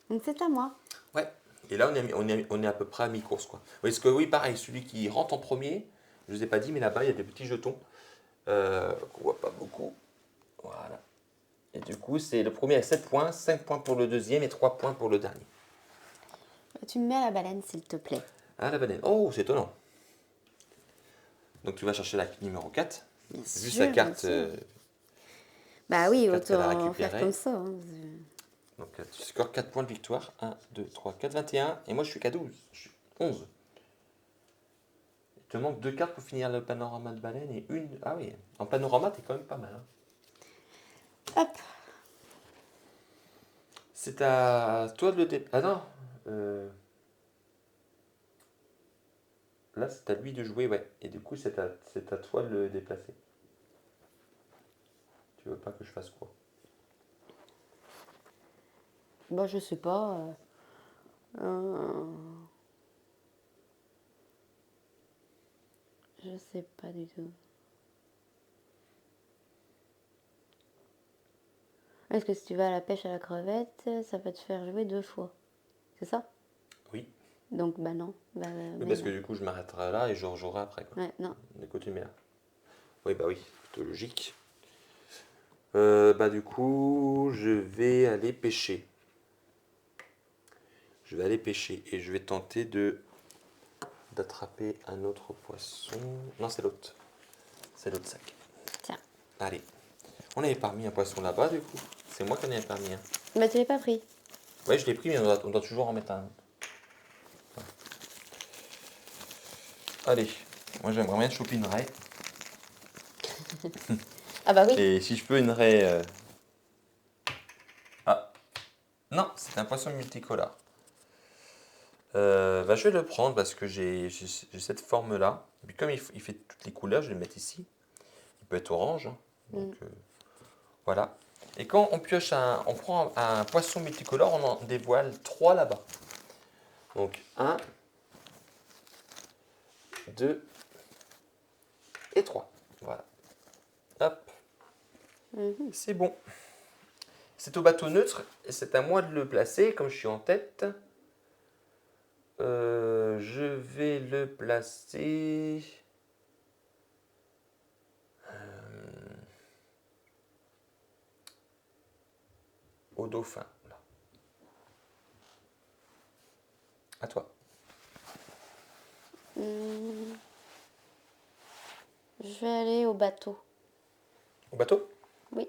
Donc c'est à moi. Ouais. Et là on est à peu près à mi-course quoi. Parce que oui, pareil, celui qui rentre en premier, je ne vous ai pas dit, mais là-bas il y a des petits jetons qu'on voit pas beaucoup. Voilà. Et du coup, c'est le premier à 7 points, 5 points pour le deuxième et 3 points pour le dernier. Tu me mets à la baleine, s'il te plaît. Ah, la banane. Oh, c'est étonnant. Donc tu vas chercher la numéro 4. Bien Juste sûr, la carte. bien sûr. Bah oui, Carte qu'elle a autant faire récupérée. comme ça. Hein. Donc tu scores 4 points de victoire. 1, 2, 3, 4, 21. Et moi je suis qu'à 12. Je suis 11. Il te manque 2 cartes pour finir le panorama de baleine et une. Ah oui, en panorama t'es quand même pas mal. Hein. Hop. C'est à toi de le dé. Ah non. Là c'est à lui de jouer, ouais. Et du coup c'est à toi de le déplacer. Tu veux pas que je fasse quoi? Bah je sais pas. Euh, Je sais pas du tout. Est-ce que si tu vas à la pêche à la crevette, ça va te faire jouer 2 fois? C'est ça? Oui. Donc bah non. Bah, Oui, mais parce que non. du coup je m'arrêterai là et je rejouerai après quoi. Ouais, non. Du coup tu mets là. Oui bah oui, plutôt logique. Bah du coup je vais aller pêcher. Je vais aller pêcher et je vais tenter d'attraper un autre poisson. Non, c'est l'autre. C'est l'autre sac. Tiens. Allez. On avait pas mis un poisson là-bas, du coup. C'est moi qui en avais pas mis un. Bah tu l'as pas pris. Ouais, je l'ai pris, mais on doit toujours en mettre un. Allez. Moi, j'aimerais bien choper une raie. Ah bah oui. Et si je peux, une raie. Ah. Non, c'est un poisson multicolore. Bah, je vais le prendre parce que j'ai cette forme-là. Et puis, comme il fait toutes les couleurs, je vais le mettre ici. Il peut être orange. Hein. Donc, voilà. Et quand on pioche on prend un poisson multicolore, on en dévoile 3 là-bas. Donc 1, 2 et 3. Voilà. Hop. C'est bon. C'est au bateau neutre et c'est à moi de le placer. Comme je suis en tête, je vais le placer au dauphin. Là. À toi. Je vais aller au bateau. Au bateau? Oui.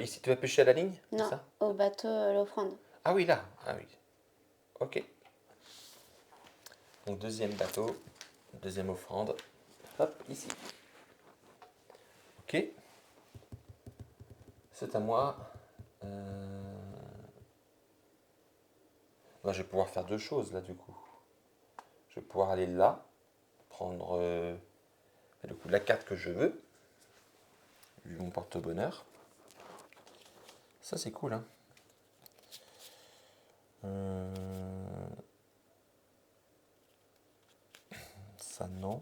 Ici, tu vas pêcher à la ligne? C'est Non, ça? au bateau, l'offrande. Ah oui, là. Ah oui. Ok. Donc deuxième bateau, deuxième offrande. Hop, ici. Ok. C'est à moi. Là, je vais pouvoir faire deux choses là du coup. Je vais pouvoir aller là, prendre du coup la carte que je veux, vu mon porte-bonheur. Ça c'est cool hein. Ça non.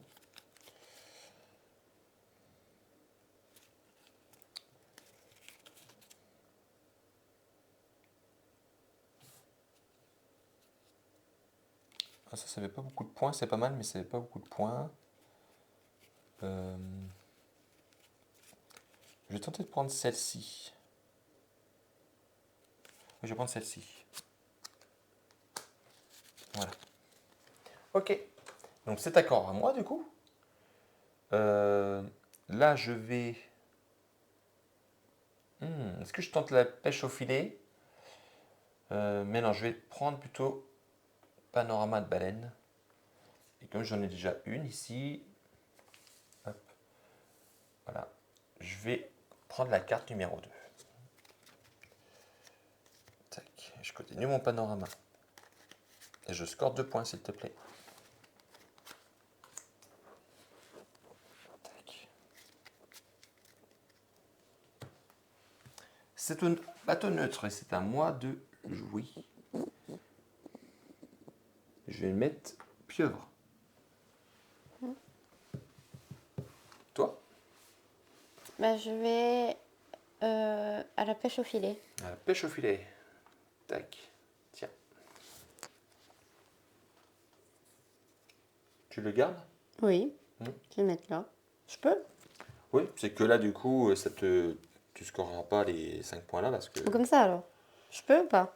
Ah, ça fait pas beaucoup de points, c'est pas mal, mais ça fait pas beaucoup de points. Je vais tenter de prendre celle-ci. Je vais prendre celle-ci. Voilà. Ok. Donc c'est accord à moi du coup. Là je vais... Est-ce que je tente la pêche au filet? Mais non, je vais prendre plutôt panorama de baleine. Et comme j'en ai déjà une ici, hop, voilà, je vais prendre la carte numéro 2. Tac, je continue mon panorama. Et je score 2 points, s'il te plaît. Tac. C'est un bateau neutre et c'est à moi de jouer. Je vais mettre pieuvre. Toi? Bah, je vais à la pêche au filet. À la pêche au filet. Tac. Tiens. Tu le gardes? Oui, je vais le mettre là. Je peux? Oui, c'est que là, du coup, tu scoreras pas les 5 points là parce que... Ou comme ça alors? Je peux ou pas?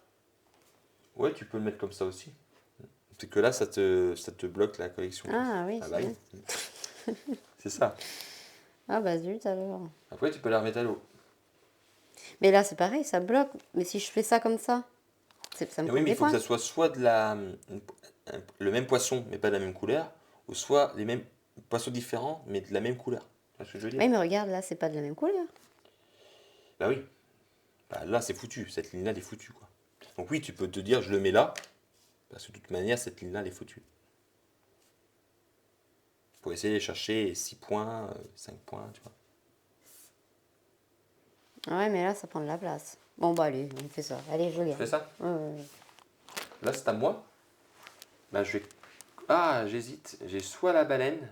Ouais, tu peux le mettre comme ça aussi. C'est que là, ça te bloque la collection. Ah oui, Ah c'est bah bien. oui. C'est ça. Ah bah zut alors. Après, tu peux la remettre à l'eau. Mais là c'est pareil, ça bloque. Mais si je fais ça comme ça, ça me Et prend oui, mais des il faut que points. ça soit soit le même poisson, mais pas de la même couleur, ou soit les mêmes poissons différents, mais de la même couleur. Tu vois ce que je veux dire? Oui, mais regarde, là c'est pas de la même couleur. Bah oui. Bah, là, c'est foutu. Cette ligne-là, elle est foutue, quoi. Donc oui, tu peux te dire, je le mets là, parce que de toute manière, cette ligne-là, elle est foutue. Pour essayer de chercher 6 points, 5 points, tu vois. Ouais, mais là ça prend de la place. Bon bah allez, on fait ça. Allez, je Tu garde. fais ça? Ouais, ouais, ouais. Là, c'est à moi. Bah, je vais... Ah, j'hésite. J'ai soit la baleine,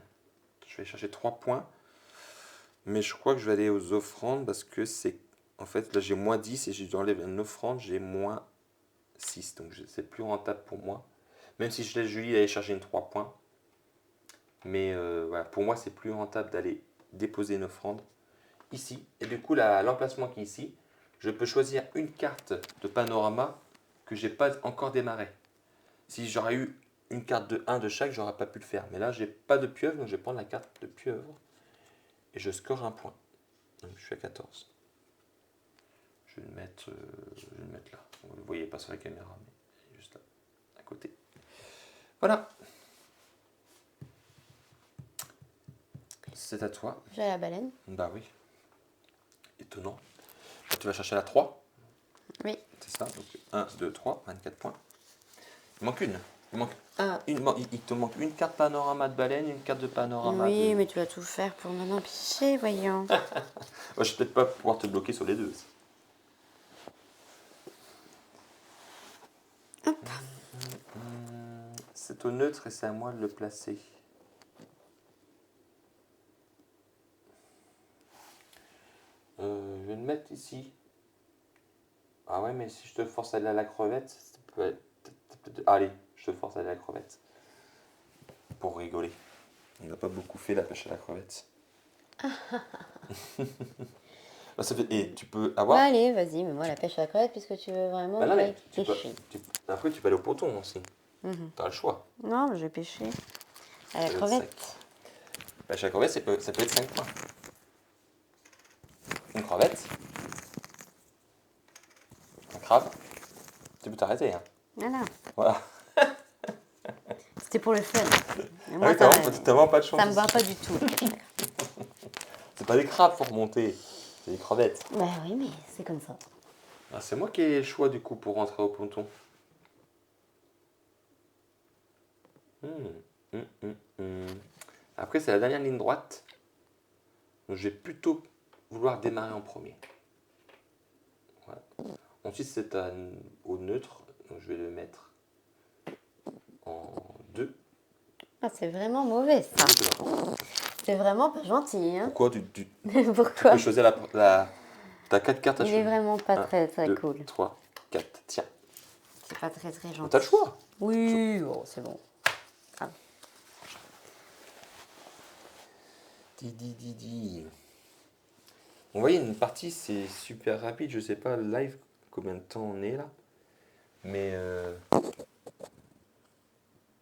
je vais chercher 3 points, mais je crois que je vais aller aux offrandes parce que c'est... En fait, là, j'ai moins 10 et j'ai enlevé une offrande, j'ai moins 6. Donc, c'est plus rentable pour moi. Même si je laisse Julie aller chercher une 3 points. Mais voilà, pour moi, c'est plus rentable d'aller déposer une offrande ici. Et du coup, l'emplacement qui est ici, je peux choisir une carte de panorama que j'ai pas encore démarré. Si j'aurais eu une carte de 1 de chaque, j'aurais pas pu le faire. Mais là, j'ai pas de pieuvre, donc je vais prendre la carte de pieuvre. Et je score un point. Donc je suis à 14. Je vais le mettre, là. Vous ne le voyez pas sur la caméra, mais juste là, à côté. Voilà. C'est à toi. J'ai la baleine. Bah oui. Étonnant. Là, tu vas chercher la 3. Oui. C'est ça. Donc 1, 2, 3, 24 points. Il manque une. Ah. Il te manque une carte panorama de baleine, une carte de panorama Oui, de... mais tu vas tout faire pour m'en empêcher, voyons. Moi, je vais peut-être pas pouvoir te bloquer sur les deux aussi. Hop. C'est au neutre et c'est à moi de le placer. Je vais le mettre ici. Ah ouais, mais si je te force à aller à la crevette, ça peut être... Allez, je te force à aller à la crevette. Pour rigoler. On n'a pas beaucoup fait la pêche à la crevette. Bah, ça fait... Et tu peux avoir... Bah allez, vas-y, mais moi la pêche à la crevette puisque tu veux vraiment Bah que non, j'aille mais pêcher. après, tu peux aller au ponton aussi. T'as le choix. Non, mais je vais pêcher à la Ça peut être crevette. Pêche à la crevette, ça peut être 5 points. Une crevette. Un crabe. Tu peux t'arrêter. Hein. Voilà. Voilà. C'était pour le fun. Mais Ah moi, oui, t'as vraiment pas de chance. ça me va pas du tout. C'est pas des crabes pour remonter, c'est des crevettes. Bah oui, mais c'est comme ça. Ah, c'est moi qui ai le choix du coup pour rentrer au ponton. Après, c'est la dernière ligne droite. Donc, je vais plutôt vouloir démarrer en premier. Voilà. Ensuite, c'est au neutre. Donc, je vais le mettre en 2. Ah, c'est vraiment mauvais ça. C'est vraiment pas gentil. Hein. Pourquoi tu Pourquoi peux choisir t'as 4 cartes à Il choisir. est vraiment pas très 2, cool. 3, 4. Tiens. C'est pas très gentil. T'as le choix. Oui, oh, c'est bon. Ah. Di. Vous voyez, une partie, c'est super rapide. Je sais pas, live, combien de temps on est là. Mais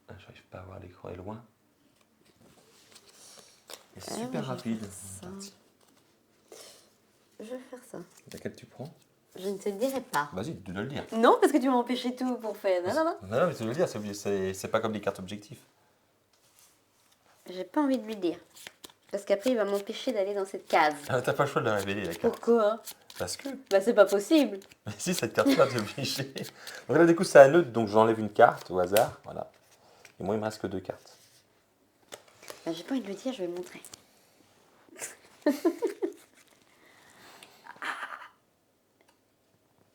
j'arrive pas à voir l'écran est loin. C'est Alors, super je vais rapide. faire Une ça. partie. Je vais faire ça. Laquelle tu prends? Je ne te dirai pas. Vas-y, tu dois le dire. Non, parce que tu m'as empêché tout pour faire. Non, non, non. Non, mais tu dois le dire, c'est pas comme les cartes objectifs. J'ai pas envie de lui dire. Parce qu'après, il va m'empêcher d'aller dans cette case. Ah, t'as pas le choix de la révéler, la carte. Pourquoi? Parce que. Bah, c'est pas possible. Mais si, cette carte-là, t'es obligé. Donc là, du coup, c'est à neutre, donc j'enlève une carte au hasard. Voilà. Et moi, il me reste que 2 cartes. Bah, j'ai pas envie de lui dire, je vais le montrer.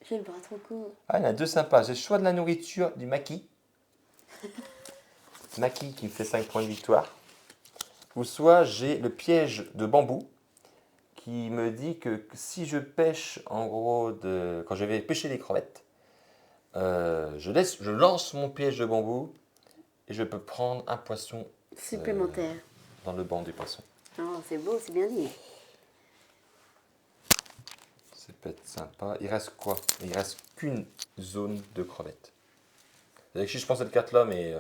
J'ai le bras trop court. Ah, il y en a 2 sympas. J'ai le choix de la nourriture, du maquis. Maquis qui me fait 5 points de victoire. Ou soit j'ai le piège de bambou qui me dit que si je pêche, en gros, quand je vais pêcher des crevettes, je lance mon piège de bambou et je peux prendre un poisson Supplémentaire. dans le banc du poisson. Oh, c'est beau, c'est bien dit. Ça peut être sympa. Il reste quoi? Il reste qu'une zone de crevettes. C'est-à-dire que si je prends cette carte-là, mais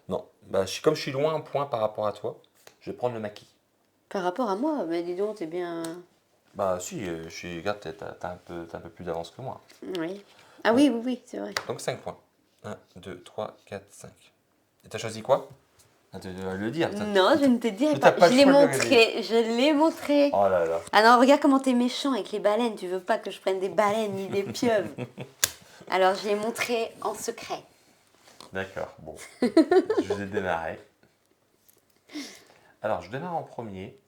non. Bah, comme je suis loin un point par rapport à toi, je vais prendre le maquis. Par rapport à moi, mais dis donc, t'es bien. Bah si, regarde, t'as un peu plus d'avance que moi. Oui. Ah oui, oui, oui, c'est vrai. Donc 5 points. 1, 2, 3, 4, 5. Et t'as choisi quoi? Ah, tu dois le dire. Non, je ne te dirai Mais t'as pas. pas Je le l'ai choix de le montré, je l'ai montré. Oh là là. Ah non, regarde comment t'es méchant avec les baleines. Tu veux pas que je prenne des baleines ni des pieuvres. Alors, je l'ai montré en secret. D'accord, bon. Je vais démarrer. Alors, je démarre en premier.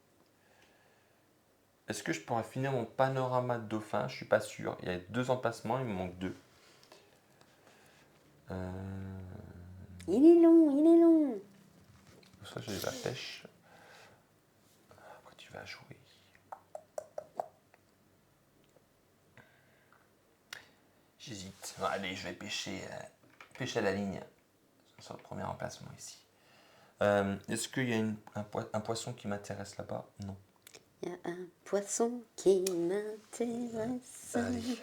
Est-ce que je pourrais finir mon panorama de dauphin? Je suis pas sûr. Il y a 2 emplacements, il me manque 2. Il est long, il est long. Soit j'ai la pêche. Après, tu vas jouer. J'hésite. Bon, allez, je vais pêcher à la ligne. Sur le premier emplacement ici. Est-ce qu'il y a un poisson qui m'intéresse là-bas? Non. Il y a un poisson qui m'intéresse. Allez.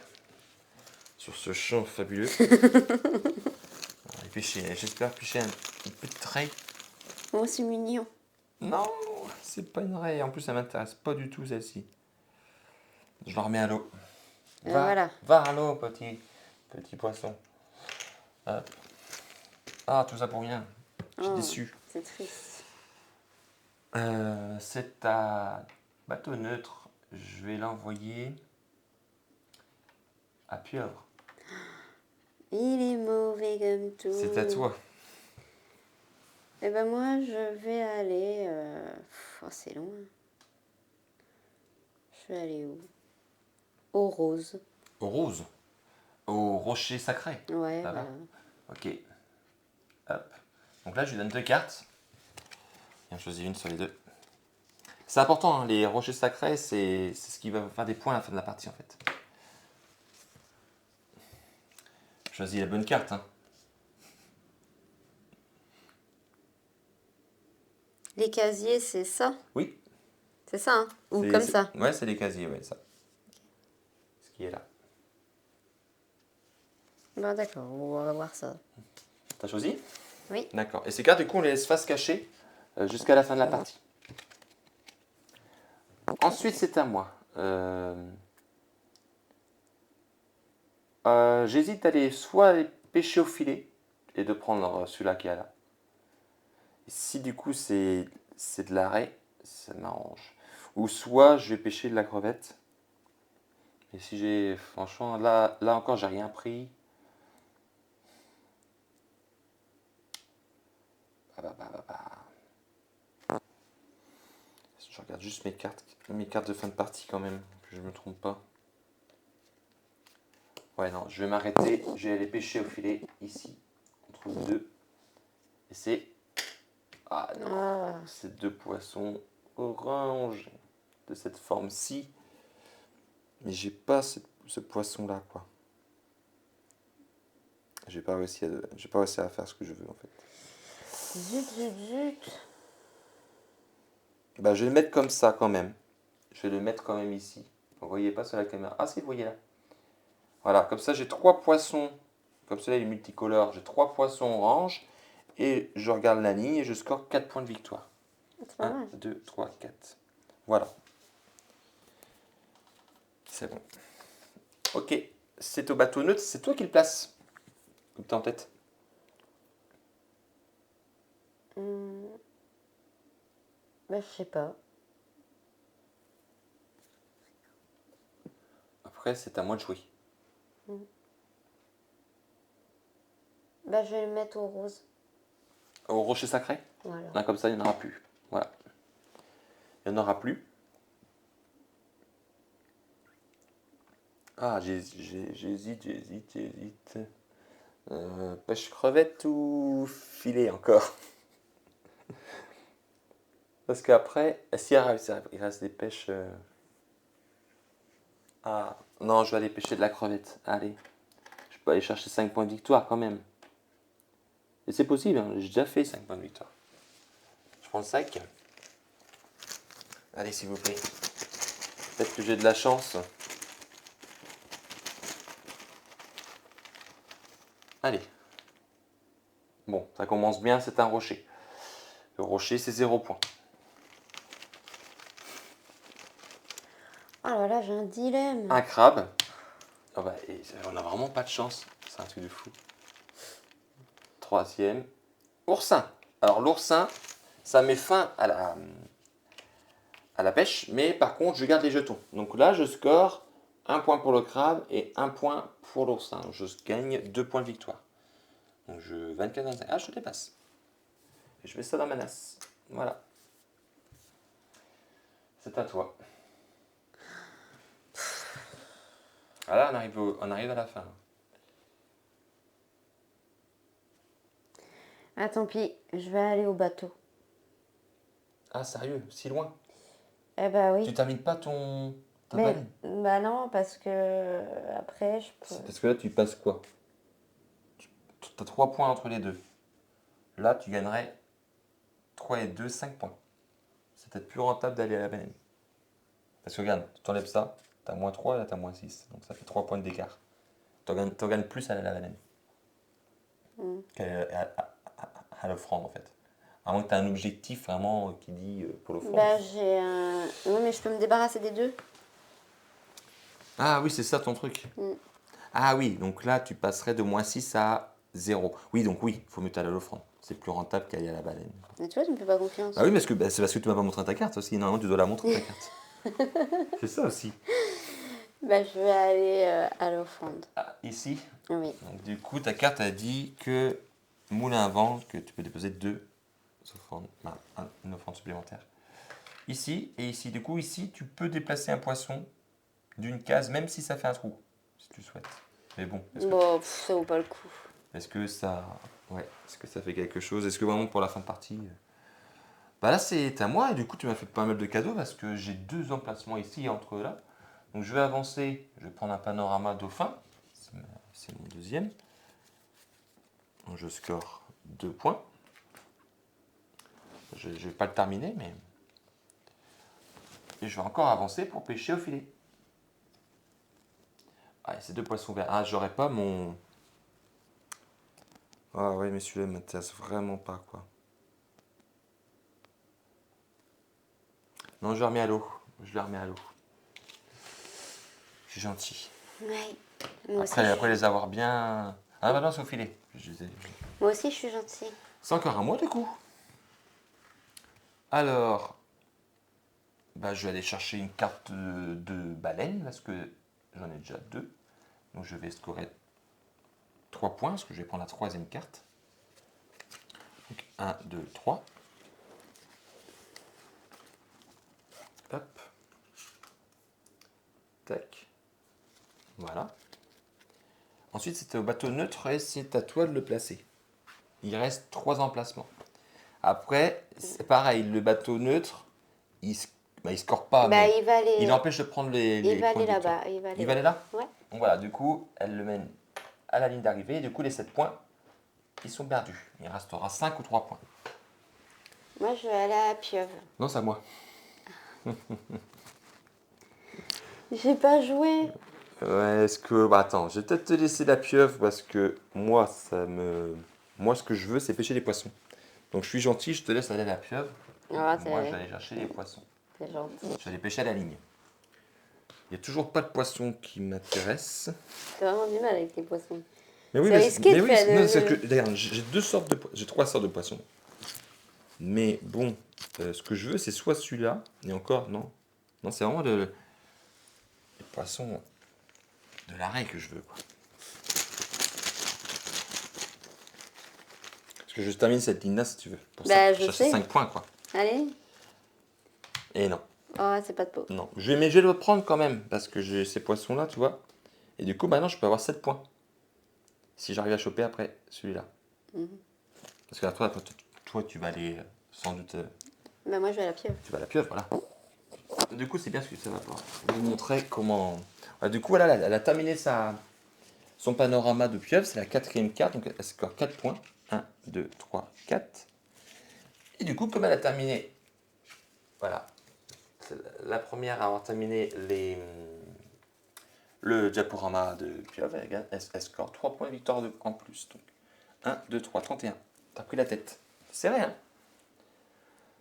Sur ce champ fabuleux. On va pêcher. J'espère pêcher une petite raie. Oh, c'est mignon. Non, c'est pas une raie. En plus, ça m'intéresse pas du tout celle-ci. Je la remets à l'eau. Voilà. Va à l'eau, petit poisson. Hop. Ah, tout ça pour rien. Je suis Oh, déçu. c'est triste. C'est à bateau neutre. Je vais l'envoyer à Pieuvre. Il est mauvais comme tout. C'est à toi. Eh ben moi, je vais aller... Oh, c'est loin. Je vais aller où? Aux roses. Au rose. Au rocher sacré. Ouais, Ça va voilà. Ok. Hop. Donc là, je lui donne 2 cartes. Il en choisit une sur les 2. C'est important, hein, les rochers sacrés, c'est ce qui va faire des points à la fin de la partie en fait. Choisis la bonne carte. Hein. Les casiers, c'est ça? Oui. C'est ça, hein? Ou comme ça? Ouais, c'est les casiers, ouais, ça. Ce qui est là. Bon, d'accord, on va voir ça. T'as choisi? Oui. D'accord. Et ces cartes, du coup, on les laisse face cachée jusqu'à la fin de la partie. Ensuite, c'est à moi. J'hésite à aller soit aller pêcher au filet et de prendre celui-là qui est là. Et si du coup c'est de l'arrêt, ça m'arrange. Ou soit je vais pêcher de la crevette. Et si j'ai, franchement, là encore, j'ai rien pris. Je regarde juste mes cartes de fin de partie quand même, que je ne me trompe pas. Ouais, non, je vais m'arrêter. Je vais aller pêcher au filet, ici. On trouve 2. Et c'est... Ah non, Ah. c'est 2 poissons orange de cette forme-ci. Mais j'ai pas ce poisson-là, quoi. J'ai pas réussi à faire ce que je veux, en fait. Zut, zut, zut. Bah, je vais le mettre comme ça quand même. Je vais le mettre quand même ici. Vous voyez pas sur la caméra. Ah si, vous voyez là. Voilà, comme ça j'ai 3 poissons. Comme cela il est multicolore. J'ai 3 poissons orange. Et je regarde la ligne et je score 4 points de victoire. C'est pas 1, mal. 2, 3, 4. Voilà. C'est bon. Ok. C'est au bateau neutre. C'est toi qui le places. Comme t'es en tête. Hum, Bah, je sais pas. Après, c'est à moi de jouer. Bah, je vais le mettre au rose. Au rocher sacré. Voilà. Là, comme ça, il n'y en aura plus. Voilà. Il n'y en aura plus. Ah, j'hésite. Pêche crevette ou filet encore? Parce qu'après, si il reste des pêches. Ah, non, je vais aller pêcher de la crevette. Allez, je peux aller chercher 5 points de victoire quand même. Et c'est possible, hein, j'ai déjà fait 5 points de victoire. Je prends le sac. Allez, s'il vous plaît. Peut-être que j'ai de la chance. Allez. Bon, ça commence bien, c'est un rocher. Le rocher, c'est 0 point. Oh là là, j'ai un dilemme. Un crabe. Oh bah, on a vraiment pas de chance. C'est un truc de fou. Troisième. Oursin. Alors l'oursin, ça met fin à la pêche, mais par contre, je garde les jetons. Donc là, je score 1 point pour le crabe et 1 point pour l'oursin. Je gagne 2 points de victoire. Donc 24-25. Ah, je dépasse. Et je mets ça dans ma nasse. Voilà. C'est à toi. Ah là, on arrive à la fin. Ah, tant pis, je vais aller au bateau. Ah, sérieux, si loin. Eh bah oui. Tu termines pas ta Mais, baleine. bah non, parce que après, je peux. Parce que là, tu passes quoi? Tu as 3 points entre les deux. Là, tu gagnerais 3 et 2, 5 points. C'est peut-être plus rentable d'aller à la baleine. Parce que regarde, tu t'enlèves ça, tu as moins 3, là tu as moins 6. Donc ça fait 3 points d'écart. Tu en gagnes plus à aller à la baleine qu'à à l'offrande en fait. À moins que tu aies un objectif vraiment qui dit pour l'offrande. Bah j'ai un. Oui, mais je peux me débarrasser des deux. Ah oui, c'est ça ton truc. Ah oui, donc là tu passerais de moins 6 à 0. Oui, donc oui, il faut mieux aller à l'offrande. C'est plus rentable qu'aller à la baleine. Mais tu vois, tu me fais pas confiance. Ah oui, c'est parce que tu m'as pas montré ta carte aussi. Normalement, tu dois la montrer ta carte. C'est ça aussi. Bah je vais aller à l'offrande. Ah, ici, Oui. donc, du coup, ta carte a dit que moulin à vent, que tu peux déposer deux offrandes, une offrande supplémentaire. Ici et ici. Du coup, ici, tu peux déplacer un poisson d'une case, même si ça fait un trou, si tu souhaites. Mais bon, Bon, ça vaut pas le coup. est-ce que ça, ouais, est-ce que ça fait quelque chose? Est-ce que vraiment pour la fin de partie, bah là, c'est à moi et du coup, tu m'as fait pas mal de cadeaux parce que j'ai deux emplacements ici entre là. Donc, je vais avancer. Je vais prendre un panorama dauphin. C'est mon deuxième. Donc, je score 2 points. Je ne vais pas le terminer, mais. Et je vais encore avancer pour pêcher au filet. Ah, c'est deux poissons verts. Ah, j'aurais pas mon. Ah ouais, mais celui-là m'intéresse vraiment pas, quoi. Non, je le remets à l'eau. Je le remets à l'eau. Je suis gentil. Oui. Moi aussi, Après les avoir bien. Ah, bah non, c'est au filet. Moi aussi, je suis gentille. C'est encore à moi, du coup. Alors, bah, je vais aller chercher une carte de baleine parce que j'en ai déjà deux. Donc je vais scorer 3 points parce que je vais prendre la troisième carte. Donc 1, 2, 3. Hop. Tac. Voilà. Ensuite, c'était au bateau neutre et c'est à toi de le placer. Il reste 3 emplacements. Après, c'est pareil, le bateau neutre, il score pas, Bah, mais il va aller. il empêche de prendre les Il va points aller de victoire. là-bas. Il va aller là? Ouais. Donc voilà, du coup, elle le mène à la ligne d'arrivée. Et du coup, les 7 points, ils sont perdus. Il restera 5 ou 3 points. Moi, je vais aller à la pieuvre. Non, c'est à moi. J'ai pas joué. Ouais, est-ce que... Bah attends, je vais peut-être te laisser la pieuvre parce que moi, Moi, ce que je veux, c'est pêcher les poissons. Donc je suis gentil, je te laisse aller à la pieuvre. Ah, Moi, je vais aller chercher les poissons. c'est gentil. Je vais aller pêcher à la ligne. Il n'y a toujours pas de poisson qui m'intéresse. T'as vraiment du mal avec les poissons. Mais oui, C'est mais, risqué mais de oui, faire non, de- c'est que, regarde, j'ai trois sortes de poissons. Mais bon, ce que je veux, c'est soit celui-là, et encore, non. Non, c'est vraiment les poissons de l'arrêt que je veux, quoi. Parce que je termine cette ligne-là, si tu veux. Pour Bah, ça, je chercher sais. 5 points, quoi. Allez. Et non, Oh, c'est pas de peau. non. Mais je vais le prendre quand même, parce que j'ai ces poissons-là, tu vois. Et du coup, maintenant, je peux avoir 7 points. Si j'arrive à choper après celui-là. Mhm. Parce que là, toi, tu vas aller, sans doute, Bah, moi, je vais à la pieuvre. tu vas à la pieuvre, voilà. Du coup, c'est bien ce que ça va pouvoir vous montrer comment... Ouais, du coup, voilà, elle a terminé son panorama de pieuvre. C'est la quatrième carte, donc elle score 4 points. 1, 2, 3, 4. Et du coup, comme elle a terminé... Voilà. C'est la première à avoir terminé le diaporama de pieuvre, elle score 3 points de victoire en plus. Donc 1, 2, 3, 31. T'as pris la tête. C'est vrai, hein?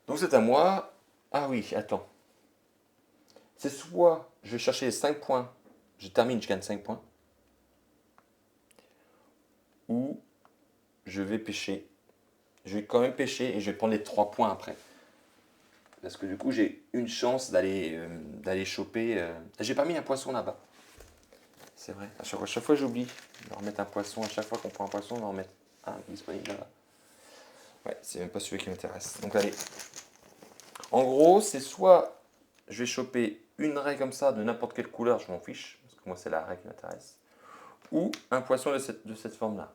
Donc c'est à moi. Ah oui, attends. C'est soit je vais chercher les 5 points, je termine, je gagne 5 points, ou je vais pêcher. Je vais quand même pêcher et je vais prendre les 3 points après. Parce que du coup, j'ai une chance d'aller choper. J'ai pas mis un poisson là-bas. C'est vrai. À chaque fois, j'oublie de remettre un poisson. À chaque fois qu'on prend un poisson, on en remet un disponible là-bas. Ouais, c'est même pas celui qui m'intéresse. Donc allez. En gros, c'est soit je vais choper une raie comme ça de n'importe quelle couleur, je m'en fiche, parce que moi c'est la raie qui m'intéresse, ou un poisson de cette forme-là.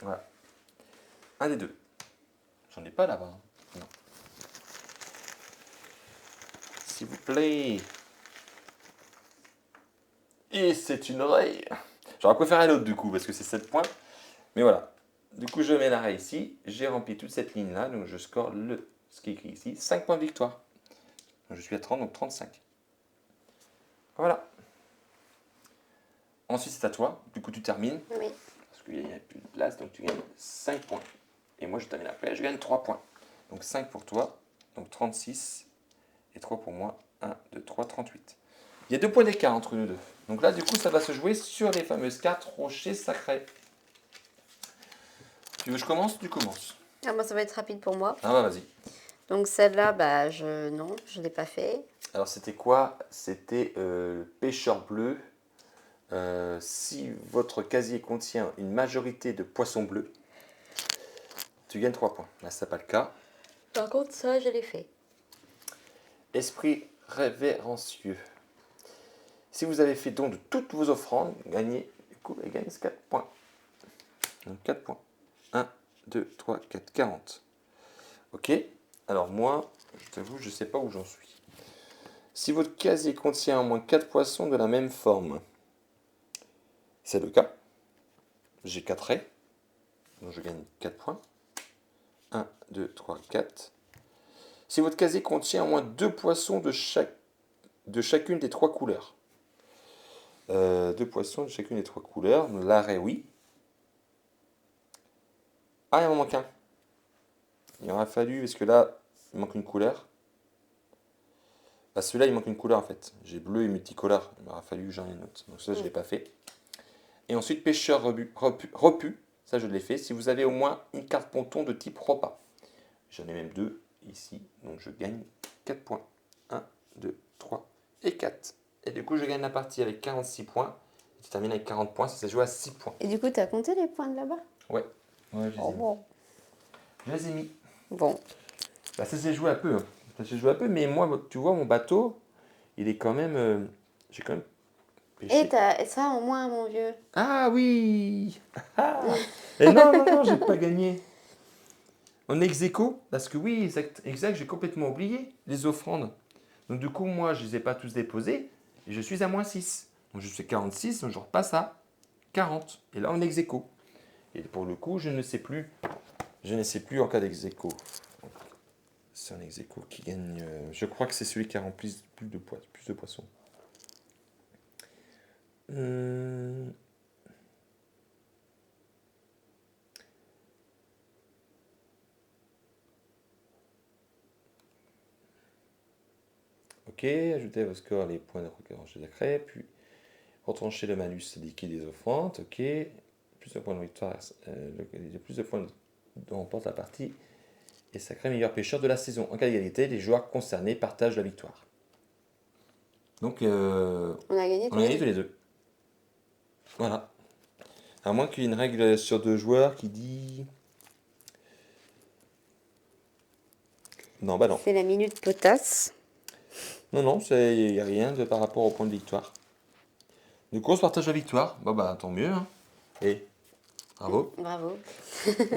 Voilà. Un des deux. J'en ai pas là-bas. Hein. Non. S'il vous plaît. Et c'est une raie. J'aurais préféré l'autre du coup, parce que c'est 7 points. Mais voilà. Du coup, je mets la raie ici. J'ai rempli toute cette ligne-là, donc je score ce qui est écrit ici. 5 points de victoire. Donc je suis à 30, donc 35. Voilà. Ensuite, c'est à toi. Du coup, tu termines. Oui. Parce qu'il n'y a plus de place, donc tu gagnes 5 points. Et moi, je termine après, je gagne 3 points. Donc 5 pour toi, donc 36. Et 3 pour moi. 1, 2, 3, 38. Il y a 2 points d'écart entre nous deux. Donc là, du coup, ça va se jouer sur les fameuses cartes rochers sacrés. Tu veux que je commence? Tu commences. Ah, moi, ça va être rapide pour moi. Ah bah vas-y. Donc, celle-là, bah, non, je ne l'ai pas fait. Alors c'était quoi? C'était pêcheur bleu. Si votre casier contient une majorité de poissons bleus, tu gagnes 3 points. Là, c'est pas le cas. Par contre, ça, je l'ai fait. Esprit révérencieux. Si vous avez fait don de toutes vos offrandes, gagnez, du coup, elle gagne 4 points. Donc 4 points. 1, 2, 3, 4, 40. Ok. Alors moi, je t'avoue, je ne sais pas où j'en suis. Si votre casier contient au moins 4 poissons de la même forme, c'est le cas. J'ai 4 raies. Donc je gagne 4 points. 1, 2, 3, 4. Si votre casier contient au moins 2 poissons de chacune des 3 couleurs. 2 poissons de chacune des 3 couleurs. L'arrêt, oui. Ah, il m'en manque un. Il aura fallu, parce que là, il manque une couleur. Bah, celui-là, il manque une couleur en fait. J'ai bleu et multicolore. Il m'aura fallu que j'en ai une autre. Donc ça, je ne l'ai pas fait. Et ensuite, pêcheur repu. Ça, je l'ai fait. Si vous avez au moins une carte ponton de type repas. J'en ai même 2 ici. Donc je gagne 4 points. 1, 2, 3 et 4. Et du coup, je gagne la partie avec 46 points. Et tu termines avec 40 points. Ça s'est joué à 6 points. Et du coup, tu as compté les points de là-bas? Ouais. Ouais, je les ai mis. Bon. Je les ai mis. Bon. Bah, ça s'est joué un peu. Hein. Ça s'est joué un peu. Mais moi, tu vois, mon bateau, il est quand même... j'ai quand même pêché. Et ça, au moins, mon vieux. Ah oui. Et non, j'ai pas gagné. On est ex-aequo, parce que oui, exact, j'ai complètement oublié les offrandes. Donc du coup, moi, je ne les ai pas tous déposés, et je suis à moins 6. Donc je suis à 46, donc je repasse à 40. Et là, on est ex-aequo. Et pour le coup, je ne sais plus en cas d'ex-aequo. C'est un ex-aequo qui gagne. Je crois que c'est celui qui a rempli plus de poissons. Hum, Ok, ajoutez à vos scores les points de rangée sacrée, puis retrancher le malus liquide des offrandes. Ok, plus de points de victoire, plus de points de remporte la partie et sacré meilleur pêcheur de la saison. En cas d'égalité, les joueurs concernés partagent la victoire. Donc, On a gagné on a gagné tous les deux. Voilà. À moins qu'il y ait une règle sur 2 joueurs qui dit. Non, bah non. C'est la minute potasse. Non, il n'y a rien par rapport au point de victoire. Du coup, on se partage la victoire. Bah, tant mieux. Hein. Et bravo. Bravo.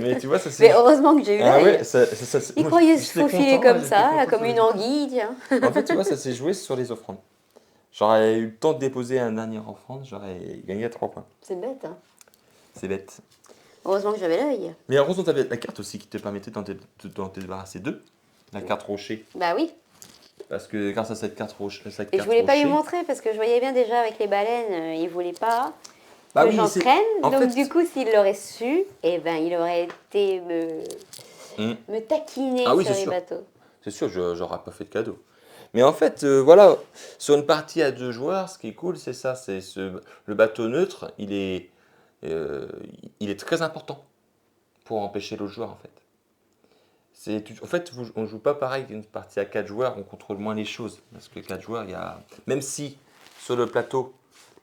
Mais tu vois, ça Mais c'est. heureusement que j'ai eu Ah l'œil. ouais, Il moi, croyait se j'étais faufiler content, comme j'étais ça, content comme sur une les- anguille, tiens. En fait, tu vois, ça s'est joué sur les offrandes. J'aurais eu le temps de déposer un dernier offrande, j'aurais gagné à 3 points. C'est bête, hein. C'est bête. Heureusement que j'avais l'œil. Mais heureusement, tu avais la carte aussi qui te permettait d'en débarrasser 2. La carte rocher. Bah oui. Parce que grâce à cette carte rocher. Et je voulais pas lui montrer parce que je voyais bien déjà avec les baleines, il voulait pas Bah que oui, j'entraîne. en Donc fait- du coup, s'il l'aurait su, eh ben, il aurait été Hmm. me taquiner Ah oui, sur c'est les sûr. bateaux. C'est sûr, j'aurais pas fait de cadeau. Mais en fait, voilà, sur une partie à 2 joueurs, ce qui est cool, c'est ça, le bateau neutre, euh, il est très important pour empêcher l'autre joueur, en fait. En fait, on joue pas pareil qu'une partie à 4 joueurs, on contrôle moins les choses. Parce que 4 joueurs, il y a. Même si sur le plateau,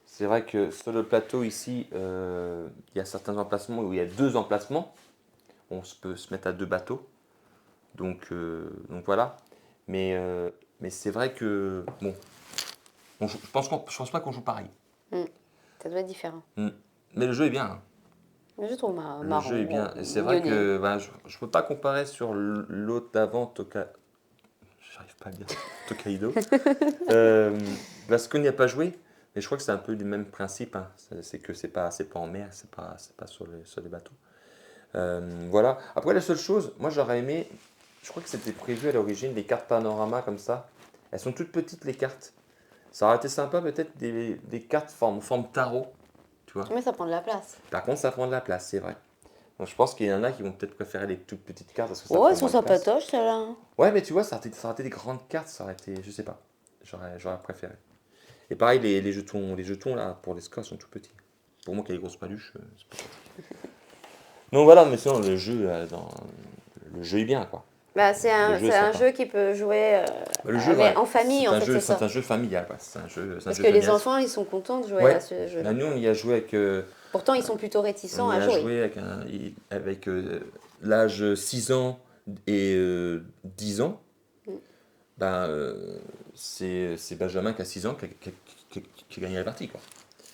c'est vrai que sur le plateau ici, il y a certains emplacements où il y a 2 emplacements. Peut se mettre à 2 bateaux. Donc voilà. Mais c'est vrai que. Bon, je pense pas qu'on joue pareil. Ça doit être différent. Mm. Mais le jeu est bien. Hein. Mais je trouve Le marrant. jeu est bien. Et c'est vrai mignonnet. que je peux pas comparer sur l'autre d'avant, j'arrive pas à dire Tokaido. Parce qu'on n'y a pas joué, mais je crois que c'est un peu du même principe. Hein. C'est que c'est pas en mer, c'est pas sur les bateaux. Voilà. Après, la seule chose, moi j'aurais aimé, je crois que c'était prévu à l'origine, des cartes panorama comme ça. Elles sont toutes petites les cartes. Ça aurait été sympa peut-être des cartes forme tarot, tu vois. Mais ça prend de la place. Par contre, ça prend de la place, c'est vrai. Donc je pense qu'il y en a qui vont peut-être préférer les toutes petites cartes parce que ça Oh, prend elles sont moins de place. sympatoches, celles-là. Hein. Ouais, mais tu vois, ça aurait été des grandes cartes, ça aurait été, je sais pas. J'aurais préféré. Et pareil, les jetons là, pour les scores sont tout petits. Pour moi qui ai les grosses paluches, c'est pas ça. Donc voilà, mais sinon le jeu est bien quoi. Bah, c'est Le un, jeu est c'est un sympa. jeu qui peut jouer Bah, le jeu, ouais, en famille, en fait, c'est ça. C'est un jeu familial, quoi. C'est un Parce jeu que les familial. enfants, ils sont contents de jouer Ouais. à ce jeu. Là, nous, on y a joué avec, Pourtant, ils sont plutôt réticents on y à a jouer. joué avec l'âge 6 ans et 10 ans. Mm. Ben, c'est Benjamin qui a 6 ans qui a gagné la partie, quoi.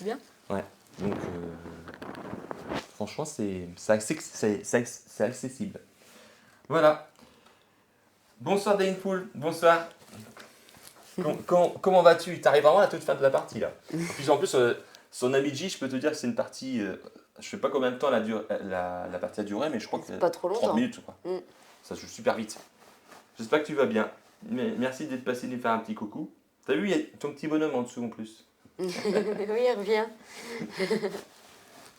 Bien. Ouais. Donc, franchement, c'est accessible. Voilà. Bonsoir Danepool, bonsoir. Comment vas-tu? T'arrives vraiment à la toute fin de la partie là. En plus, son Amiji, je peux te dire que c'est une partie. Je sais pas combien de temps la partie a duré, mais je crois que Pas trop 30 longtemps. minutes quoi. Mm. Ça se joue super vite. J'espère que tu vas bien. Mais merci d'être passé nous faire un petit coucou. T'as vu, il y a ton petit bonhomme en dessous en plus. Oui, il revient.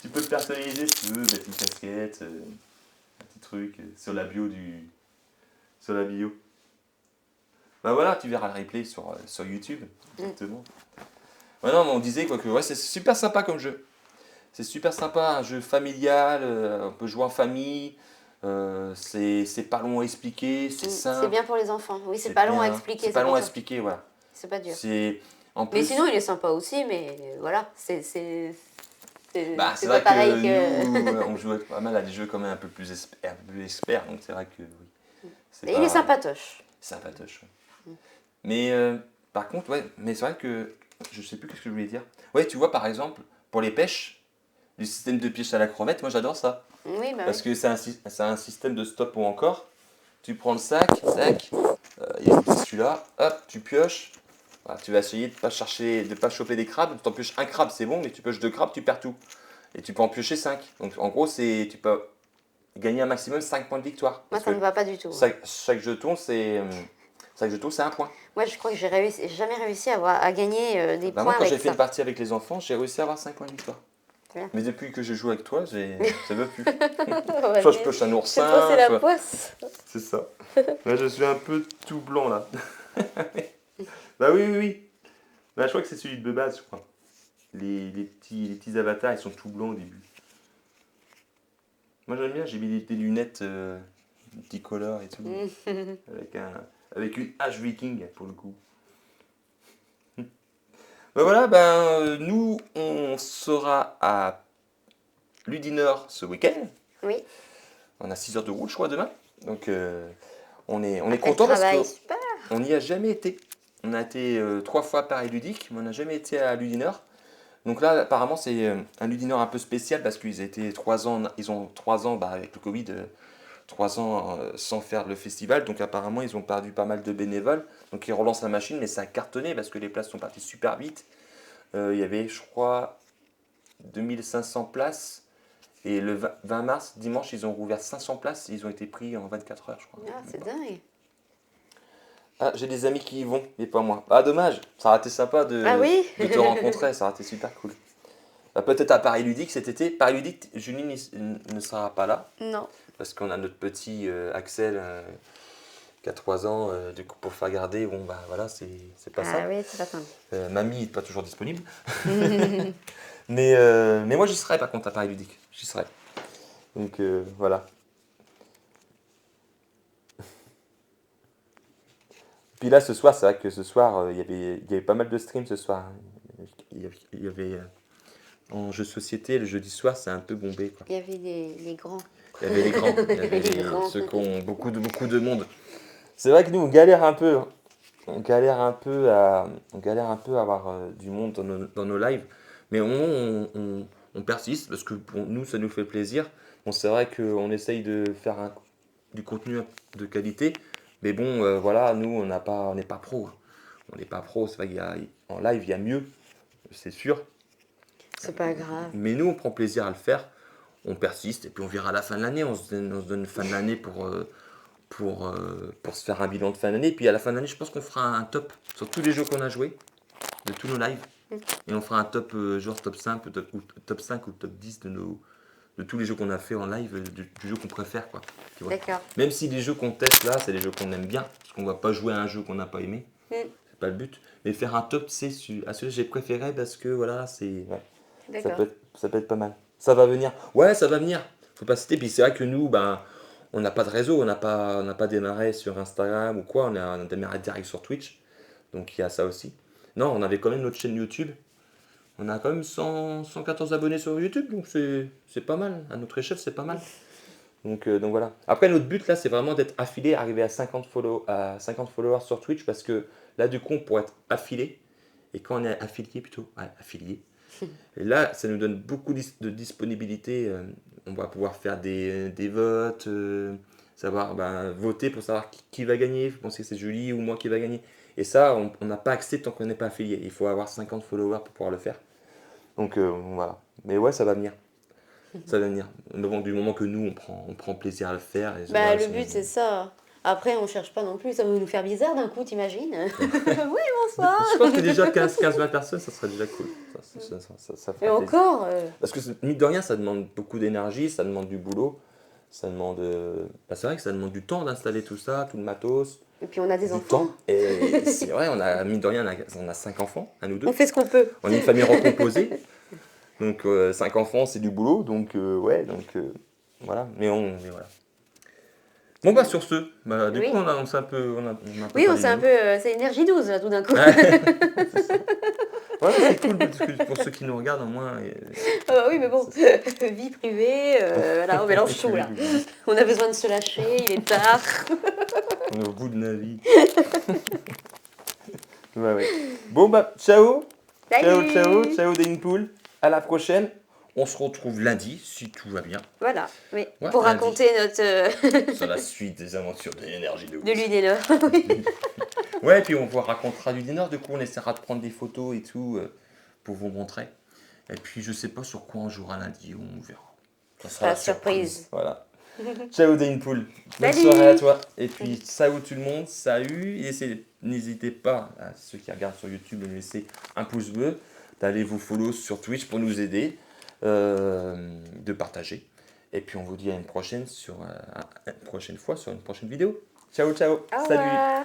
Tu peux te personnaliser si tu veux, mettre une casquette, un petit truc sur la bio sur la bio. Bah voilà, tu verras le replay sur YouTube, exactement. Ouais, non, mais on disait quoi que ouais, c'est super sympa comme jeu. C'est super sympa, un jeu familial, on peut jouer en famille, c'est pas long à expliquer, c'est simple. C'est bien pour les enfants. Oui, c'est pas long à expliquer. C'est pas long à pour ça. expliquer, voilà. C'est pas dur. En plus, Mais sinon, il est sympa aussi, mais voilà, c'est bah, c'est vrai pas pareil que nous, que... on joue pas mal à des jeux quand même un peu plus experts, donc c'est vrai que oui. Et il est sympatoche. Sympatoche, ouais. Mais par contre, ouais, mais c'est vrai que je sais plus ce que je voulais dire. Ouais, tu vois, par exemple, pour les pêches, du système de pêche à la crevette, moi j'adore ça. Oui, bah Parce que c'est un système de stop ou encore. Tu prends le sac, il y a celui-là, hop, tu pioches. Voilà, tu vas essayer de pas choper des crabes. Tu en pioches un crabe, c'est bon, mais tu pioches 2 crabes, tu perds tout. Et tu peux en piocher 5. Donc en gros, il gagner un maximum 5 points de victoire. Moi, Parce ça que me va pas du tout. chaque jeton, c'est un point. Moi, je crois que j'ai jamais réussi à gagner des Bah, points moi, quand avec j'ai fait ça. une partie avec les enfants, j'ai réussi à avoir 5 points de victoire. Bien. Mais depuis que je joue avec toi, ça veut plus. Ouais, Soit je pioche un c'est oursin, toi, c'est la soit... poisse. C'est ça. Là, je suis un peu tout blanc, là. Bah oui, oui, oui. Bah, je crois que c'est celui de base, je crois. Les petits avatars, ils sont tout blancs au début. Moi, j'aime bien, j'ai mis des lunettes multicolores et tout. Avec une hache viking, pour le coup. Bah voilà, nous, on sera à Ludinor ce week-end. Oui. On a 6 heures de route, je crois, demain. Donc, on est Après le content parce travail, que super. on n'y a jamais été. On a été 3 fois à Paris Ludique, mais on n'a jamais été à Ludinor. Donc là, apparemment, c'est un Ludinor un peu spécial parce qu'ils étaient 3 ans, ils ont 3 ans avec le Covid, 3 ans sans faire le festival. Donc apparemment, ils ont perdu pas mal de bénévoles. Donc ils relancent la machine, mais ça a cartonné parce que les places sont parties super vite. Il y avait, je crois, 2500 places. Et le 20 mars, dimanche, ils ont rouvert 500 places. Ils ont été pris en 24 heures, je crois. Ah, c'est dingue. Ah, j'ai des amis qui y vont, mais pas moi. Ah, dommage. Ça aurait été sympa Ah oui. de te rencontrer. Ça aurait été super cool. Bah, peut-être à Paris Ludique cet été. Paris Ludique, Julie ne sera pas là. Non. Parce qu'on a notre petit Axel qui a 3 ans. Du coup, pour faire garder, bon, bah voilà, c'est pas ça. Ah oui, c'est pas simple. Mamie n'est pas toujours disponible. mais moi, j'y serai par contre à Paris Ludique. J'y serai. Donc voilà. Puis là, ce soir, c'est vrai que ce soir, il y avait pas mal de streams ce soir. Il y avait en jeu de société, le jeudi soir, c'est un peu bombé, quoi. Il y avait les grands. Il y avait les grands, il y avait Les grands. ceux qui ont beaucoup de monde. C'est vrai que nous, on galère un peu. On galère un peu à avoir du monde dans nos lives. Mais on persiste parce que pour nous, ça nous fait plaisir. Bon, c'est vrai qu'on essaye de faire du contenu de qualité. Mais bon, voilà, nous, on n'est pas pro, hein. On n'est pas pro. C'est vrai en live, il y a mieux, c'est sûr. C'est pas grave. Mais nous, on prend plaisir à le faire. On persiste et puis on verra à la fin de l'année. On se donne une fin de l'année pour se faire un bilan de fin d'année. Puis à la fin de l'année, je pense qu'on fera un top sur tous les jeux qu'on a joués, de tous nos lives. Et on fera un top, genre top 5 ou top 5 ou top 10 de tous les jeux qu'on a fait en live, du jeu qu'on préfère, quoi. Tu vois. D'accord. Même si les jeux qu'on teste là, c'est des jeux qu'on aime bien, parce qu'on va pas jouer à un jeu qu'on n'a pas aimé. C'est pas le but. Mais faire un top, c'est à ceux que j'ai préféré parce que voilà, c'est. Ouais, D'accord. ça peut être pas mal. Ça va venir. Ouais, ça va venir. Faut pas citer. Puis c'est vrai que nous, on n'a pas de réseau, on n'a pas démarré sur Instagram ou quoi, on a démarré direct sur Twitch. Donc il y a ça aussi. Non, on avait quand même notre chaîne YouTube. On a quand même 114 abonnés sur YouTube, donc c'est pas mal. À notre échelle, c'est pas mal. Donc voilà. Après, notre but là, c'est vraiment d'être affilié, arriver à 50 followers sur Twitch, parce que là, du coup, on pourrait être affilié. Et quand on est affilié, plutôt, ouais, affilié. Et là, ça nous donne beaucoup de disponibilité. On va pouvoir faire des votes, savoir voter pour savoir qui va gagner. Vous pensez que c'est Julie ou moi qui va gagner. Et ça, on n'a pas accès tant qu'on n'est pas affilié. Il faut avoir 50 followers pour pouvoir le faire. Donc voilà. Mais ouais, ça va venir. Ça va venir. Du moment que nous, on prend plaisir à le faire. Et Bah, voilà, le but, c'est ça. Après, on cherche pas non plus. Ça va nous faire bizarre d'un coup, t'imagines? Oui, bonsoir. Je pense que déjà 15-20 personnes, ça serait déjà cool. Ça fera Et plaisir. encore, Parce que mine de rien, ça demande beaucoup d'énergie, ça demande du boulot. Ça demande. C'est vrai que ça demande du temps d'installer tout ça, tout le matos. et puis on a des Du enfants. temps. Et c'est vrai, mine de rien, on a 5 enfants, à nous deux. On fait ce qu'on peut. On est une famille recomposée. Donc 5 enfants, c'est du boulot. Donc ouais, voilà. Mais voilà. Bon sur ce, du Oui. coup on s'est un peu. On a Oui, parlé c'est de un nous. peu. C'est énergie 12 là, tout d'un coup. Ouais, c'est cool parce que pour ceux qui nous regardent au moins. Oui, mais bon, vie privée, voilà, on mélange tout là. On a besoin de se lâcher, il est tard. On est au bout de la vie. Ouais. Bon ciao. Salut. Ciao Dainpool. À la prochaine. On se retrouve lundi si tout va bien. Voilà, oui. Ouais, Pour lundi. raconter notre. Sur la suite des aventures de l'énergie de de l'Udénor. Oui. Ouais, puis on vous racontera du Nord. Du coup, on essaiera de prendre des photos et tout pour vous montrer. Et puis, je sais pas sur quoi on jouera lundi. On verra. Ça sera La la surprise. surprise. Voilà. Ciao Dainpool. Bonne Salut. soirée à toi. Et puis, salut tout le monde. Salut. N'hésitez pas, à ceux qui regardent sur YouTube, de nous laisser un pouce bleu, d'aller vous follow sur Twitch pour nous aider, de partager. Et puis, on vous dit à une prochaine fois sur une prochaine vidéo. Ciao, ciao. Au Salut. revoir.